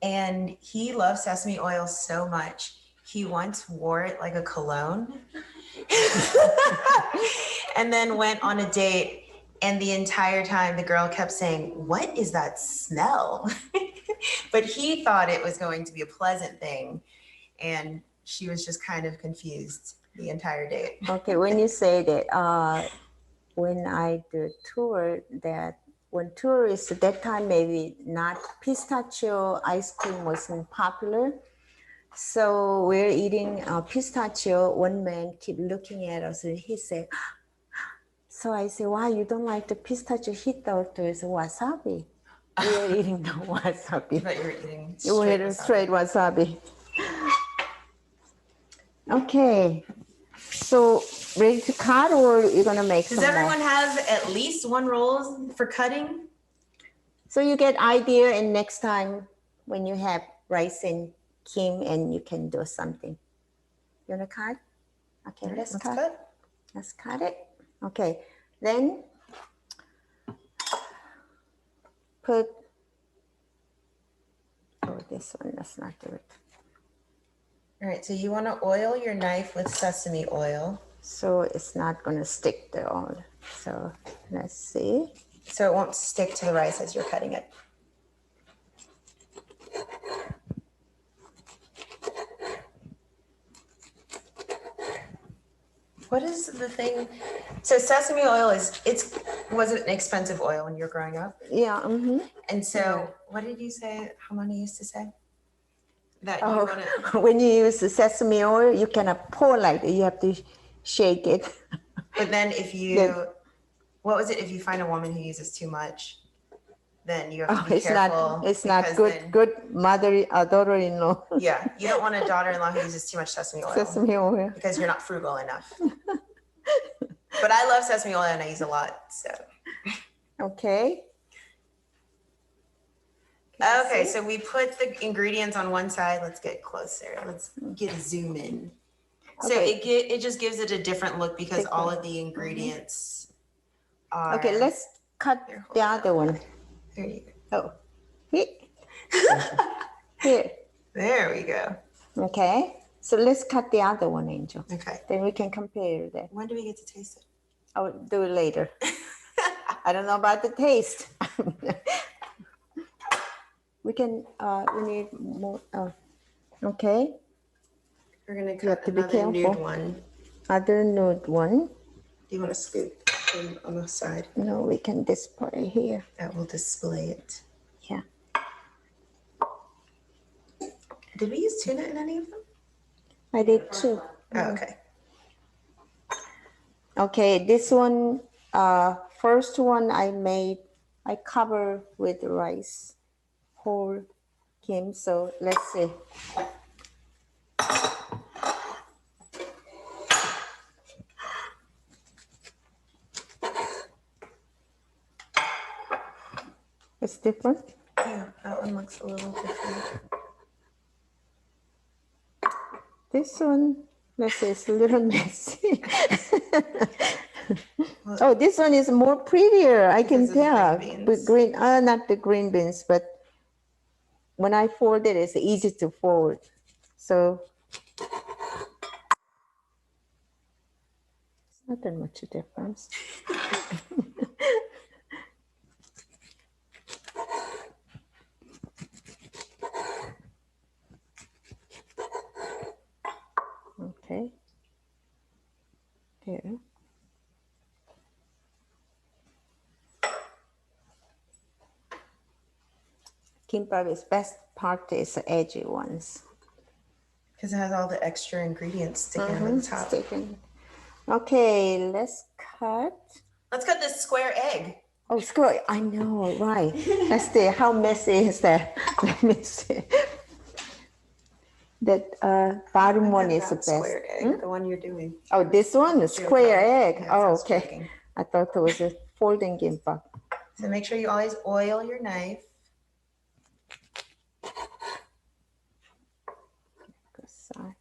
and he loves sesame oil so much. He once wore it like a cologne and then went on a date. And the entire time the girl kept saying, "What is that smell?" But he thought it was going to be a pleasant thing. And she was just kind of confused the entire date. Okay, when you say that, when I do tour, that when tourists at that time maybe not pistachio ice cream wasn't popular, so we're eating pistachio. One man keep looking at us and he said, so I say, why you don't like the pistachio? He thought it was wasabi. We're eating the wasabi. But you're eating We're straight wasabi. Okay. So ready to cut, or you're gonna make Does some everyone more? have at least one roll for cutting? So you get idea, and next time when you have rice and Kim, and you can do something. You wanna cut? Okay, All right, let's let's cut. cut. Let's cut it. Okay, then put. Oh, this one. Let's not do it. All right, so you want to oil your knife with sesame oil. So it's not gonna stick to all. So let's see. So it won't stick to the rice as you're cutting it. What is the thing? So sesame oil was it an expensive oil when you were growing up? Yeah. And so what did you say? How many used to say? That you Oh, want to. when you use the sesame oil, you cannot pour like that. You have to shake it. But then if you, Then- what was it? If you find a woman who uses too much, then you have to be It's careful. not. It's not because good. then- Good mother, daughter-in-law. Yeah, you don't want a daughter-in-law who uses too much sesame oil Sesame oil. because you're not frugal enough. But I love sesame oil and I use a lot. So Okay. Okay, so we put the ingredients on one side. Let's get closer. Let's get a zoom in. So Okay. it just gives it a different look because all of the ingredients are. Okay, let's cut the other one. There you go. Oh, here. Here. There we go. Okay, so let's cut the other one, Angel. Okay. Then we can compare that. When do we get to taste it? I'll do it later. I don't know about the taste. We can, we need more, okay. We're gonna You have cut to be another nude careful. one. Other nude one. Do you want to scoop on the side? No, we can display here. That will display it. Yeah. Did we use tuna in any of them? I did too. Oh, okay. Okay, this one, first one I cover with rice, whole Kim. So let's see. It's different. Yeah, that one looks a little different. This one, let's see, it's a little messy. Oh, this one is more prettier. I can Because of the tell. green beans. With green, not the green beans, but when I fold it, it's easy to fold. So it's not that much a difference. Okay. Here. Kimbap is best part is the edgy ones. Because it has all the extra ingredients sticking on the top. Sticking. Okay, let's cut. Let's cut this square egg. Oh, squirrel! I know, right? Let's see. How messy is that? Let me see. That bottom one is the best. Square egg, the one you're doing. Oh, this one, the square egg. Yes, Oh, I was okay. checking. I thought it was a folding gimbap. So make sure you always oil your knife. Good side.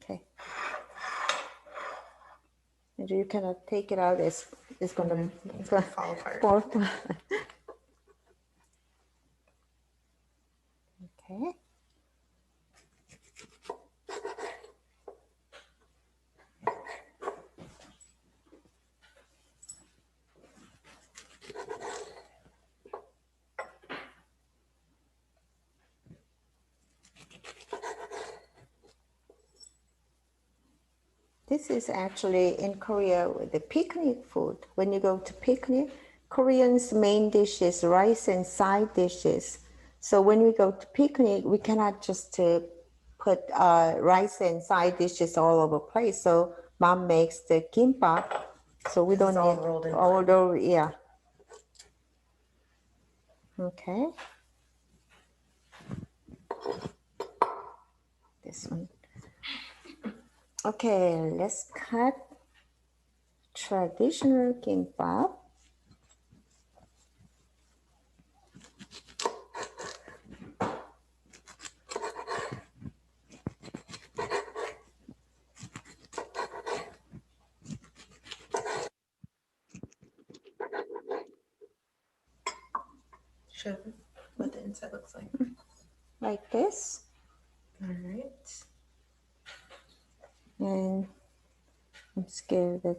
Okay. And you cannot take it out. It's gonna Fall apart. fall apart. Okay. This is actually in Korea with the picnic food. When you go to picnic, Koreans' main dish is rice and side dishes. So when we go to picnic, we cannot just put rice and side dishes all over the place. So mom makes the kimbap. So we don't all need rolled in all over, yeah. Okay. This one. Okay, let's cut traditional kimbap. Show them what the inside looks like. Like this. All right. And I'm scared that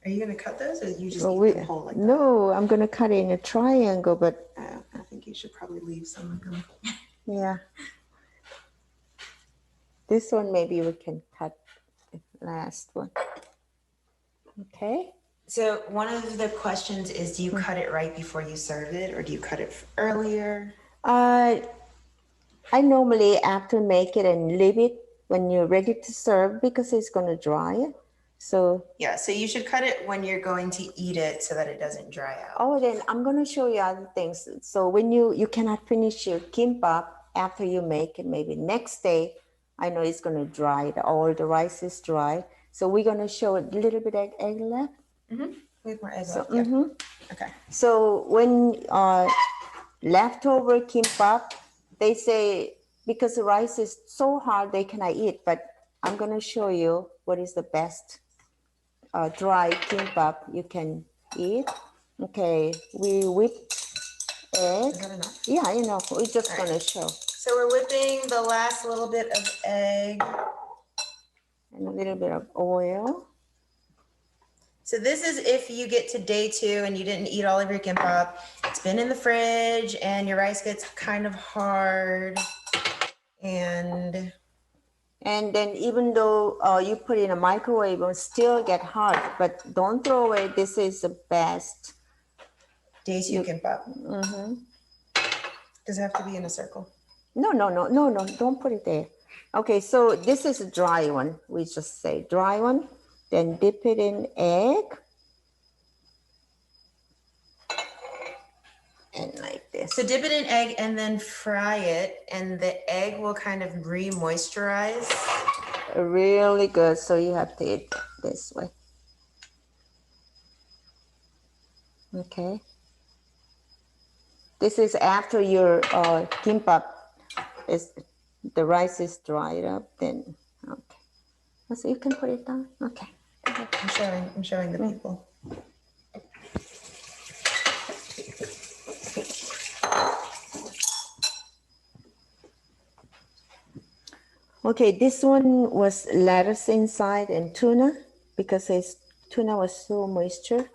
Are you going to cut those or you just oh, eat them whole like that? no, I'm gonna cut it in a triangle, but I think you should probably leave some of them. yeah. This one maybe we can cut the last one. Okay. So one of the questions is, do you cut it right before you serve it or do you cut it earlier? I normally after make it and leave it when you're ready to serve because it's gonna dry. So Yeah, so you should cut it when you're going to eat it so that it doesn't dry out. oh, then I'm gonna show you other things. So when you cannot finish your kimbap after you make it, maybe next day, I know it's gonna dry, all the rice is dry. So we're gonna show a little bit of egg left. Mm-hmm. We have more egg So, left, yeah. Okay. So when leftover kimbap, they say, because the rice is so hard, they cannot eat, but I'm gonna show you what is the best dry kimbap you can eat. Okay, we whipped egg. Is that enough? Yeah, you know, we're just All right. gonna show. So we're whipping the last little bit of egg. And a little bit of oil. So this is if you get to day 2 and you didn't eat all of your kimbap. It's been in the fridge and your rice gets kind of hard. And then even though you put it in a microwave, it will still get hard, but don't throw away. This is the best. day 2 kimbap. Does it have to be in a circle? No, don't put it there. Okay, so this is a dry one. We just say dry one. Then dip it in egg. And like this. So dip it in egg and then fry it, and the egg will kind of re-moisturize. Really good. So you have to eat this way. Okay. This is after your kimbap is the rice is dried up. Then okay. So you can put it down. Okay. I'm showing the people. Okay, this one was lettuce inside and tuna because tuna was so moisture.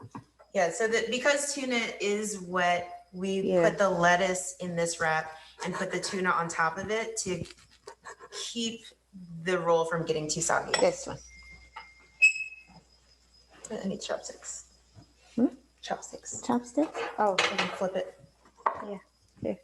Yeah, so that because tuna is wet, we put the lettuce in this wrap and put the tuna on top of it to keep the roll from getting too soggy. This one. I need chopsticks. Chopsticks. Chopsticks? Oh, I can flip it. Yeah. Here.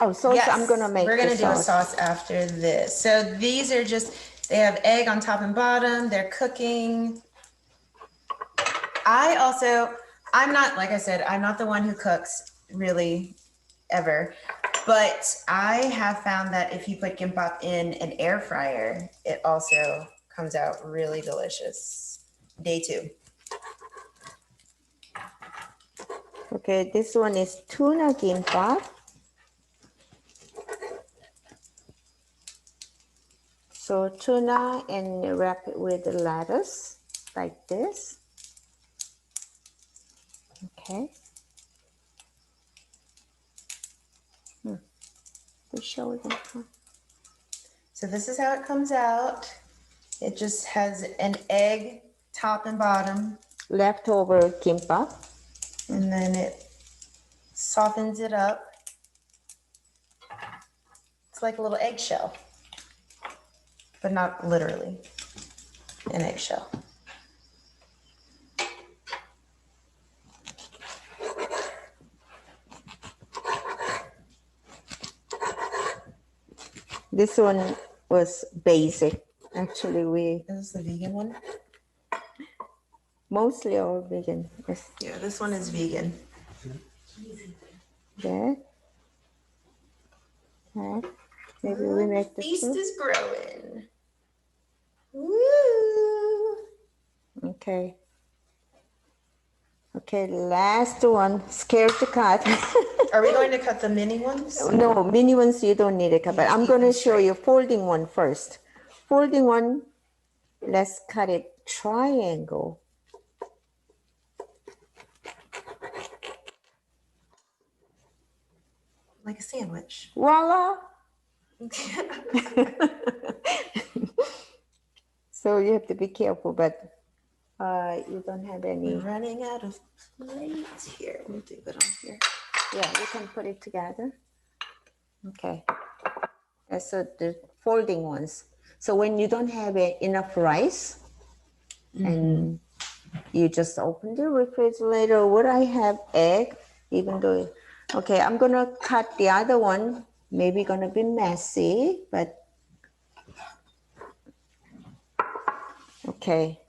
Oh, sauce, Yes, I'm gonna make. We're gonna do a sauce after this. So these are they have egg on top and bottom. They're cooking. I'm not, like I said, I'm not the one who cooks really ever, but I have found that if you put kimbap in an air fryer, it also comes out really delicious. Day 2. Okay, this one is tuna gimbap. So tuna and wrap it with the lettuce like this. Okay. We show them. So this is how it comes out. It just has an egg top and bottom. Leftover kimbap. And then it softens it up. It's like a little eggshell, but not literally an eggshell. This one was basic. Actually, This is the vegan one? mostly all vegan. Yes. Yeah, this one is vegan. Yeah. Okay. Maybe we make the feast soup. is growing. Woo! Okay. Okay, last one. Scared to cut. Are we going to cut the mini ones? No, mini ones you don't need to cut, but I'm going to show you folding one first. Folding one, let's cut it triangle. Like a sandwich. Voila! So you have to be careful, but you don't have any. We're running out of plates here. We'll do it on here. Yeah, you can put it together. Okay. So the folding ones. So when you don't have enough rice, and you just open the refrigerator. Would I have egg? Even though, okay, I'm gonna cut the other one. Maybe gonna be messy, but Okay.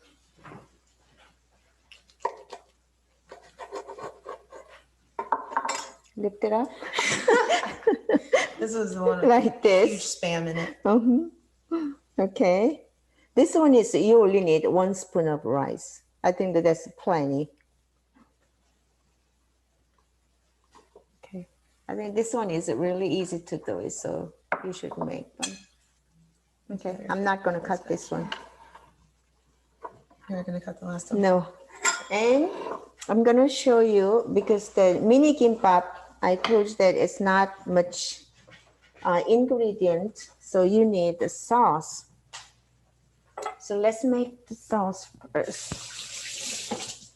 Lift it up. This was the one with Like this. huge spam in it. Okay. This one is you only need 1 spoon of rice. I think that's plenty. Okay. I think this one is really easy to do, so you should make one. Okay. I'm not going to cut this one. You're going to cut the last one? No. And I'm going to show you, because the mini kimbap, I told you that it's not much ingredient, so you need the sauce. So let's make the sauce first.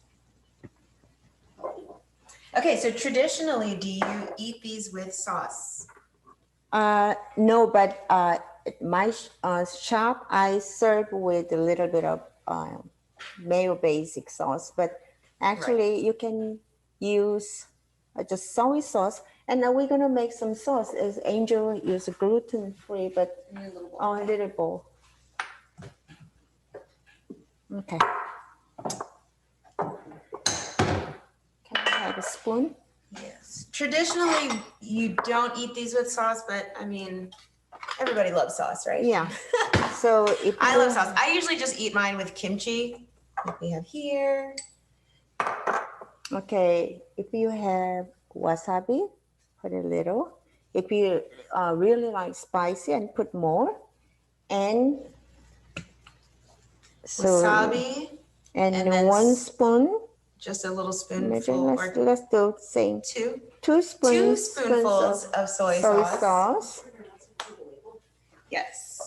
Okay, so traditionally, do you eat these with sauce? No, but at my shop, I serve with a little bit of mayo basic sauce, but actually you can use just soy sauce. And now we're gonna make some sauce. As Angel is gluten free, but a little bowl. Okay. Can I have a spoon? Yes. Traditionally, you don't eat these with sauce, but I mean, everybody loves sauce, right? Yeah. So if I love sauce. I usually just eat mine with kimchi, like we have here. Okay, if you have wasabi, put a little. If you really like spicy, and put more. And so, Wasabi. and then 1 spoon. Just a little Maybe spoonful. let's do the same. Two spoonfuls of soy sauce. sauce. Yes.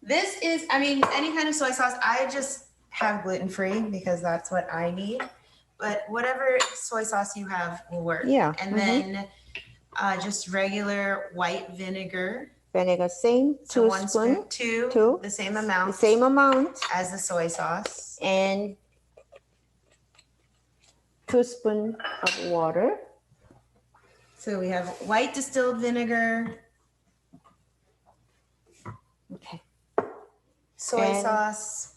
This is, I mean, any kind of soy sauce. I just have gluten-free because that's what I need. But whatever soy sauce you have will work. Yeah. And then just regular white vinegar. Vinegar, same. So 2 1 spoon. spoon. Two. The same amount. The same amount. As the soy sauce. And 2 spoons of water. So we have white distilled vinegar. Okay. Soy sauce.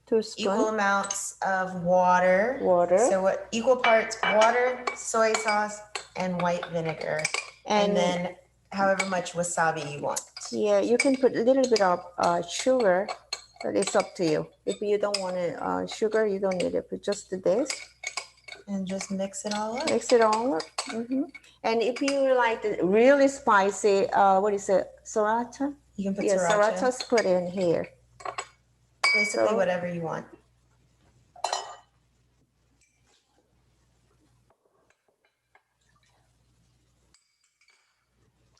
2 spoons. Equal amounts of water. So what? Equal parts water, soy sauce, and white vinegar. And then however much wasabi you want. Yeah, you can put a little bit of sugar, but it's up to you. If you don't want sugar, you don't need it. But just this. And just mix it all up. Mix it all up. And if you like it really spicy, what is it? Sriracha? You can put sriracha. sriracha's put in here. Basically whatever you want.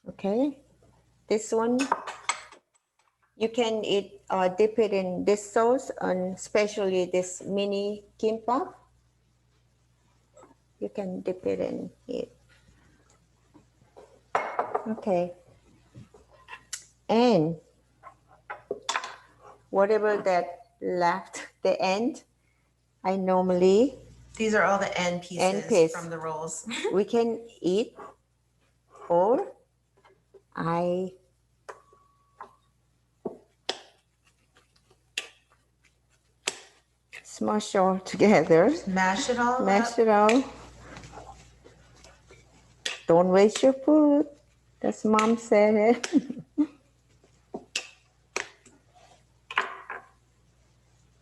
Okay. This one, you can dip it in this sauce, and especially this mini kimbap. You can dip it in it. Okay. And whatever that left, the end, I normally... These are all the end pieces from the rolls. We can eat, or I smash all together. Mash it all Mash up. it all. Don't waste your food. That's Mom said it.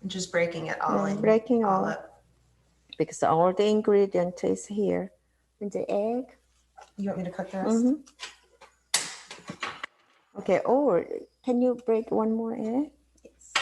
Just breaking it all in. Breaking all up. Because all the ingredient is here. And the egg. You want me to cut the rest? Okay, or can you break one more egg? Yes.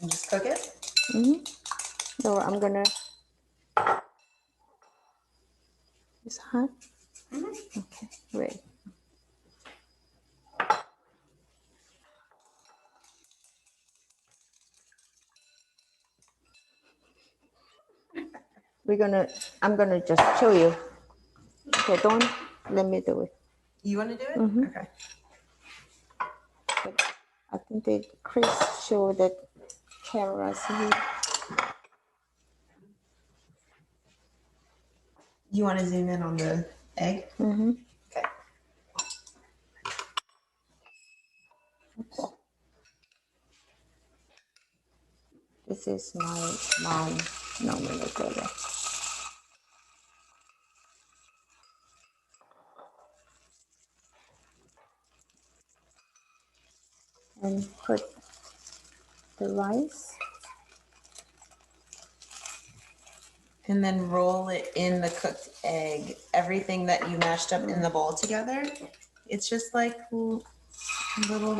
And just cook it? So I'm gonna... It's hot? I'm gonna just show you. Okay, don't let me do it. You want to do it? Mhm. Okay. I think that Chris showed that cameras here. You want to zoom in on the egg? Mm-hmm. Okay. This is my mom. No, let me go there. And put the rice. And then roll it in the cooked egg. Everything that you mashed up in the bowl together. It's just like little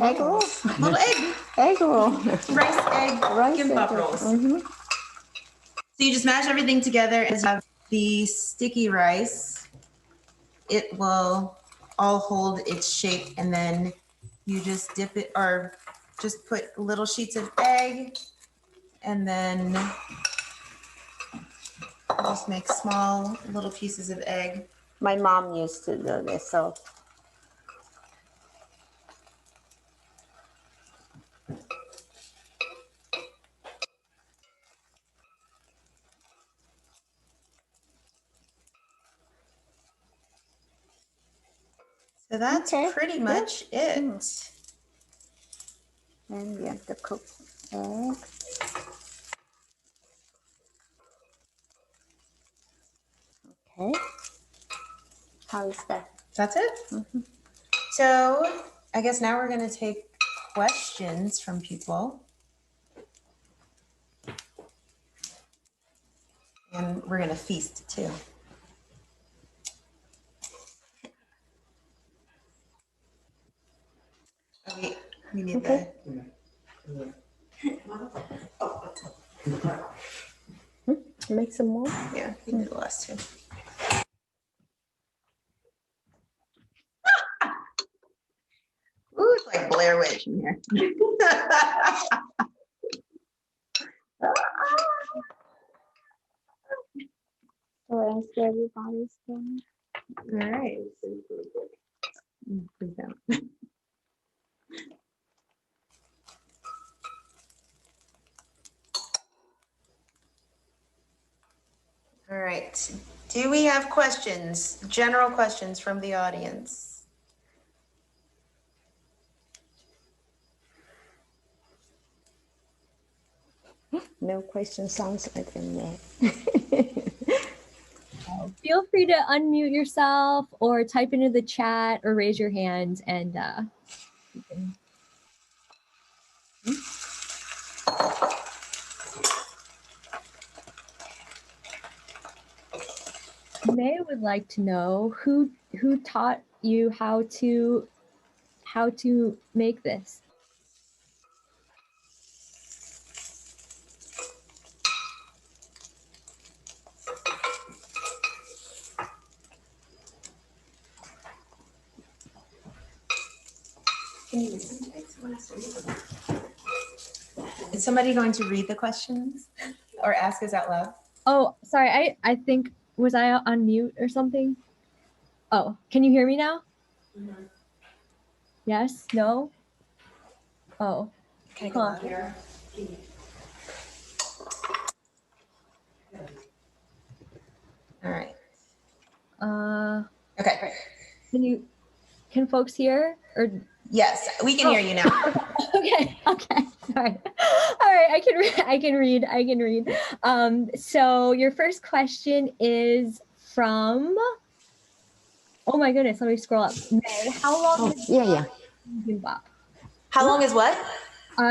Egg roll. rolls. Little egg. Egg roll. Rice egg Kimbap rolls. Mm-hmm. So you just mash everything together and have the sticky rice. It will all hold its shape, and then you just dip it or just put little sheets of egg, and then just make small little pieces of egg. My mom used to do this, so. So that's Okay, pretty good. much it. And we have the cooked egg. Okay. How is that? That's it. So I guess now we're going to take questions from people. And we're going to feast too. Oh, we need Okay. Make some more. Yeah, we need the last two. Ooh, it's like Blair Witch in here. So ask everybody's done. All right. Please don't. All right. Do we have questions, general questions from the audience? No question sounds like in there. Feel free to unmute yourself or type into the chat or raise your hand and you can. May would like to know who taught you how to make this. Is somebody going to read the questions or ask us out loud? Oh, sorry. I think, was I on mute or something? Oh, can you hear me now? Mm-hmm. Yes? No? Oh. Can I go out here? All right. Okay. Can folks hear or? Yes, we can hear you now. Okay. Sorry. All right. I can read. So your first question is from, oh my goodness, let me scroll up. May, how long has Gimbap? How long is what?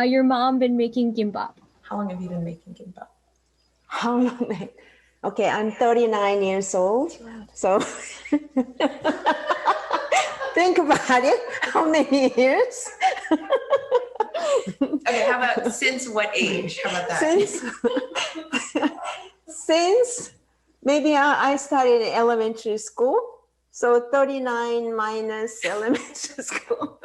Your mom been making gimbap? How long have you been making gimbap? How long? Okay, I'm 39 years old. So think about it. How many years? Okay, how about since what age? How about that? Since maybe I started in elementary school. So 39 minus elementary school.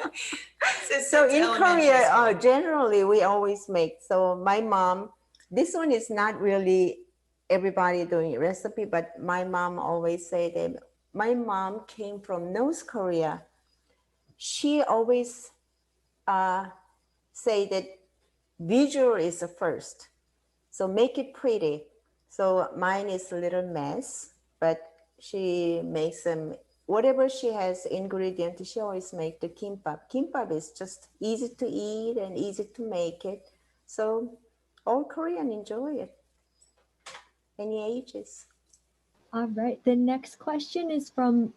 So in Korea, generally we always make. So my mom, this one is not really everybody doing recipe, but my mom always say that my mom came from North Korea. She always say that visual is the first. So make it pretty. So mine is a little mess, but she makes them, whatever she has ingredient, she always make the kimbap. Kimbap is just easy to eat and easy to make it. So all Korean enjoy it, any ages. All right. The next question is from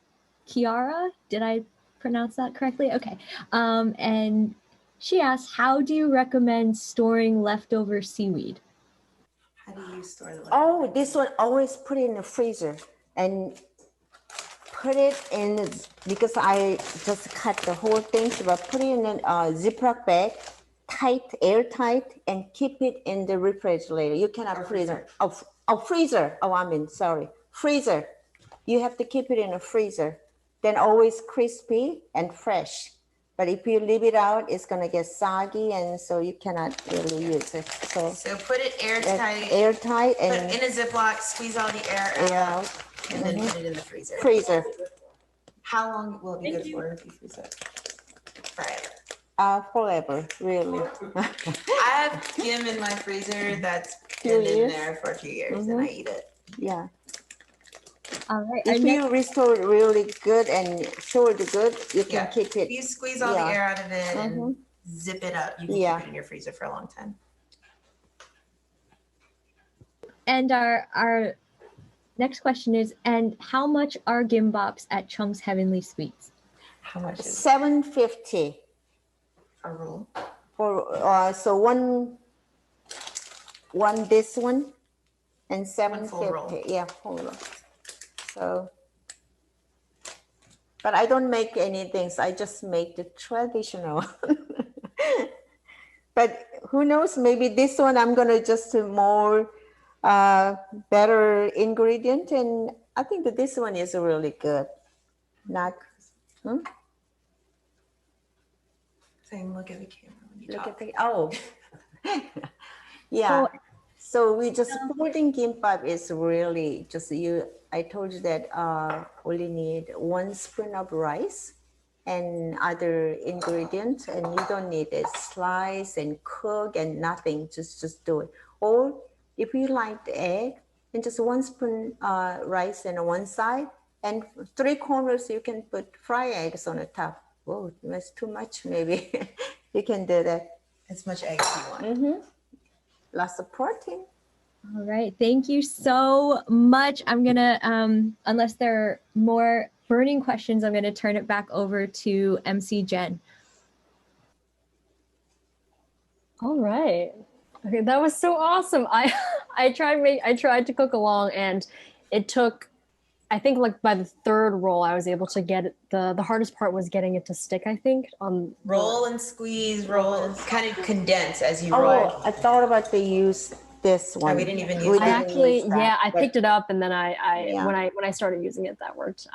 Kiara. Did I pronounce that correctly? Okay. And she asks, how do you recommend storing leftover seaweed? How do you store the Oh, this one always put it in the freezer and put it in, because I just cut the whole thing, but put it in a Ziploc bag, tight, airtight, and keep it in the refrigerator. You cannot freezer. Freezer. Oh, I mean, sorry, freezer. You have to keep it in a freezer. Then always crispy and fresh. But if you leave it out, it's gonna get soggy, and so you cannot really use it. So put it airtight. Airtight Put and it in a Ziploc, squeeze all the air out, and then put it in the freezer. Freezer. How long will it be good for if you freeze it? Forever. Forever, really. I have Kim in my freezer that's been in there for a few years, and I eat it. Yeah. All right. If you restore it really good and store it good, you can keep it. If you squeeze all the air out of it and zip it up, you can keep it in your freezer for a long time. And our next question is, and how much are gimbaps at Chung's Heavenly Sweets? How much is $7.50 a roll? for so one this one and $7.50. Yeah, full roll. So, but I don't make any things. I just make the traditional. But who knows? Maybe this one I'm gonna just more better ingredient, and I think that this one is really good. Not. Saying, look at the camera when you Look talk. at the yeah. So we just folding kimbap is really just you. I told you that only need 1 spoon of rice and other ingredients, and you don't need a slice and cook and nothing. Just do it. Or if you like the egg, and just 1 spoon rice on one side, and 3 corners you can put fried eggs on the top. Whoa, that's too much. Maybe you can do that. As much eggs as you want. Lots of protein. All right. Thank you so much. I'm going to, unless there are more burning questions, I'm going to turn it back over to MC Jen. All right. Okay, that was so awesome. I tried to cook along, and it took, I think, like by the 3rd roll, I was able to get it. The hardest part was getting it to stick, I think. Roll and squeeze, roll, kind of condense as you roll. Oh, I thought about the use this one. We didn't even use it. I actually, I picked it up, and then when I started using it, that worked.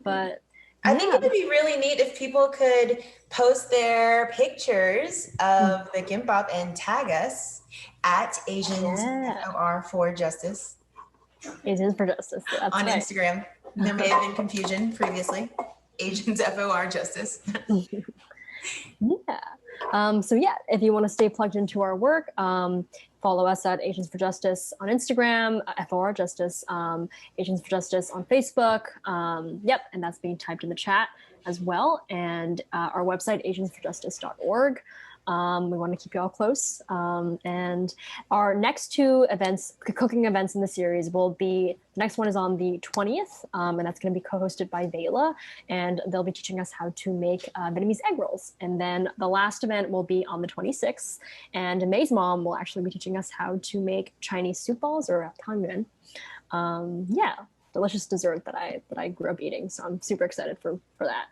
But I think it would be really neat if people could post their pictures of the gimbap and tag us at Asians for Justice. Asians for Justice. That's on right. Instagram. There may have been confusion previously. Asians FOR Justice. So if you want to stay plugged into our work, follow us at Asians for Justice on Instagram, FOR Justice, Asians for Justice on Facebook. And that's being typed in the chat as well. And our website, asiansforjustice.org. We want to keep you all close. And our next 2 events, cooking events in the series will be, the next one is on the 20th, and that's going to be co-hosted by Vela, and they'll be teaching us how to make Vietnamese egg rolls. And then the last event will be on the 26th, and May's mom will actually be teaching us how to make Chinese soup balls, or tang yuan. Delicious dessert that I grew up eating. So I'm super excited for that.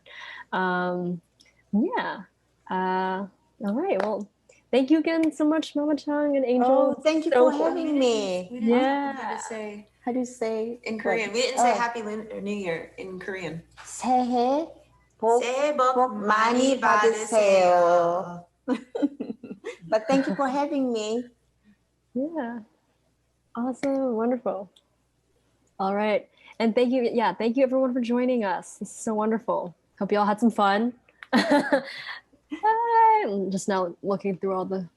All right. Well, thank you again so much, Mama Chung and Angel. Oh, thank you for having me. We didn't know how to say. How do you say in Korean? We didn't say Happy Lunar New Year in Korean. 새해 복 많이 많이 받으세요. But thank you for having me. Yeah. Awesome. Wonderful. All right. And thank you. Yeah. Thank you everyone for joining us. This is so wonderful. Hope you all had some fun. I'm just now looking through all the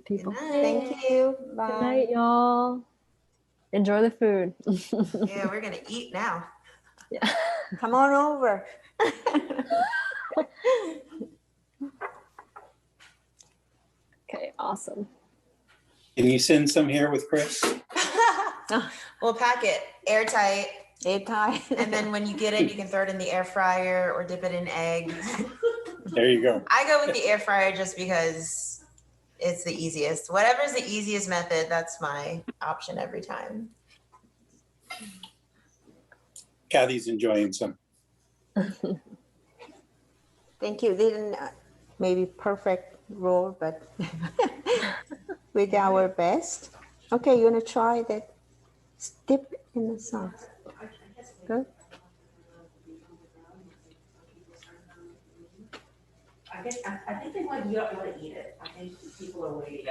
people. Good night. Thank you. Bye. Good night, y'all. Enjoy the food. Yeah, we're gonna eat now. Yeah. Come on over. Okay. Awesome. Can you send some here with Chris? We'll pack it airtight, Airtime. and then when you get it, you can throw it in the air fryer or dip it in egg. There you go. I go with the air fryer just because it's the easiest. Whatever's the easiest method, that's my option every time. Kathy's enjoying some. Thank you. Didn't maybe perfect roll, but we did our best. Okay, you wanna try that? Dip in the sauce. Good. I think they want you don't want to eat it. I think people are waiting.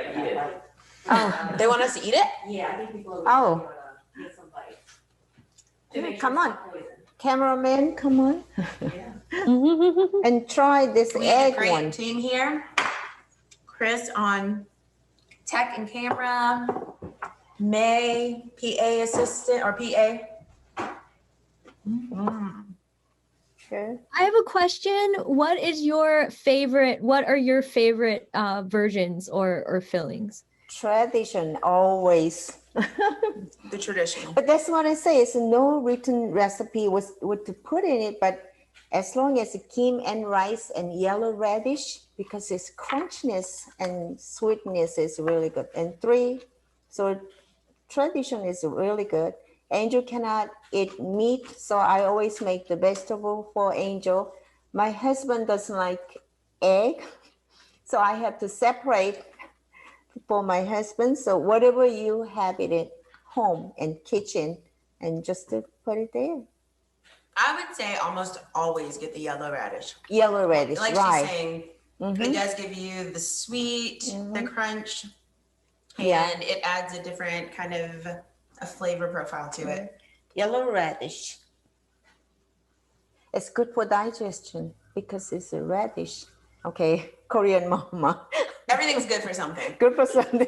Oh, They want us to eat it? Yeah, I think people are Oh. waiting to get some bite. Yeah, come on. Cameraman, come on. Yeah. And try this We have egg a great one. team here. Chris on tech and camera. May, PA assistant or PA. Sure. I have a question. What are your favorite versions or fillings? Tradition, always. The traditional. But that's what I say. It's no written recipe with what to put in it, but as long as kim and rice and yellow radish, because its crunchiness and sweetness is really good. And so tradition is really good. Angel cannot eat meat, so I always make the vegetable for Angel. My husband doesn't like egg, so I have to separate for my husband. So whatever you have it at home and kitchen, and just to put it there. I would say almost always get the yellow radish. Yellow radish, Like right? she's saying, it does give you the sweet, the crunch, and Yeah. it adds a different kind of a flavor profile to it. Yellow radish. It's good for digestion because it's a radish. Okay, Korean mama. Everything's good for something. Good for something.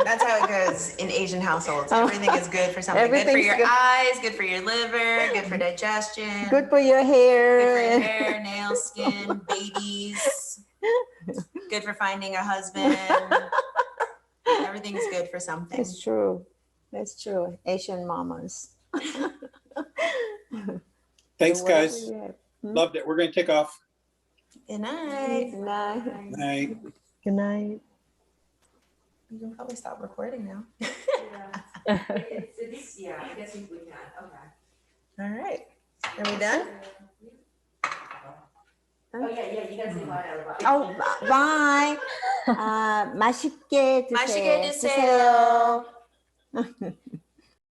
That's how it goes in Asian households. Everything is good for something. Good for Everything's your good. eyes, good for your liver, good for digestion. Good for your Good for your hair. hair, nails, skin, babies. Good for finding a husband. Everything's good for something. That's true. That's true. Asian mamas. Thanks, Whatever guys. you have. Loved it. We're going to take off. Good night. Nice. Night. Good night. You can probably stop recording now. Yeah, I guess we can. Okay. All right. Are we done? Oh yeah, you guys say bye. Everybody. Oh, bye. 맛있게 드세요. 맛있게 드세요. 드세요.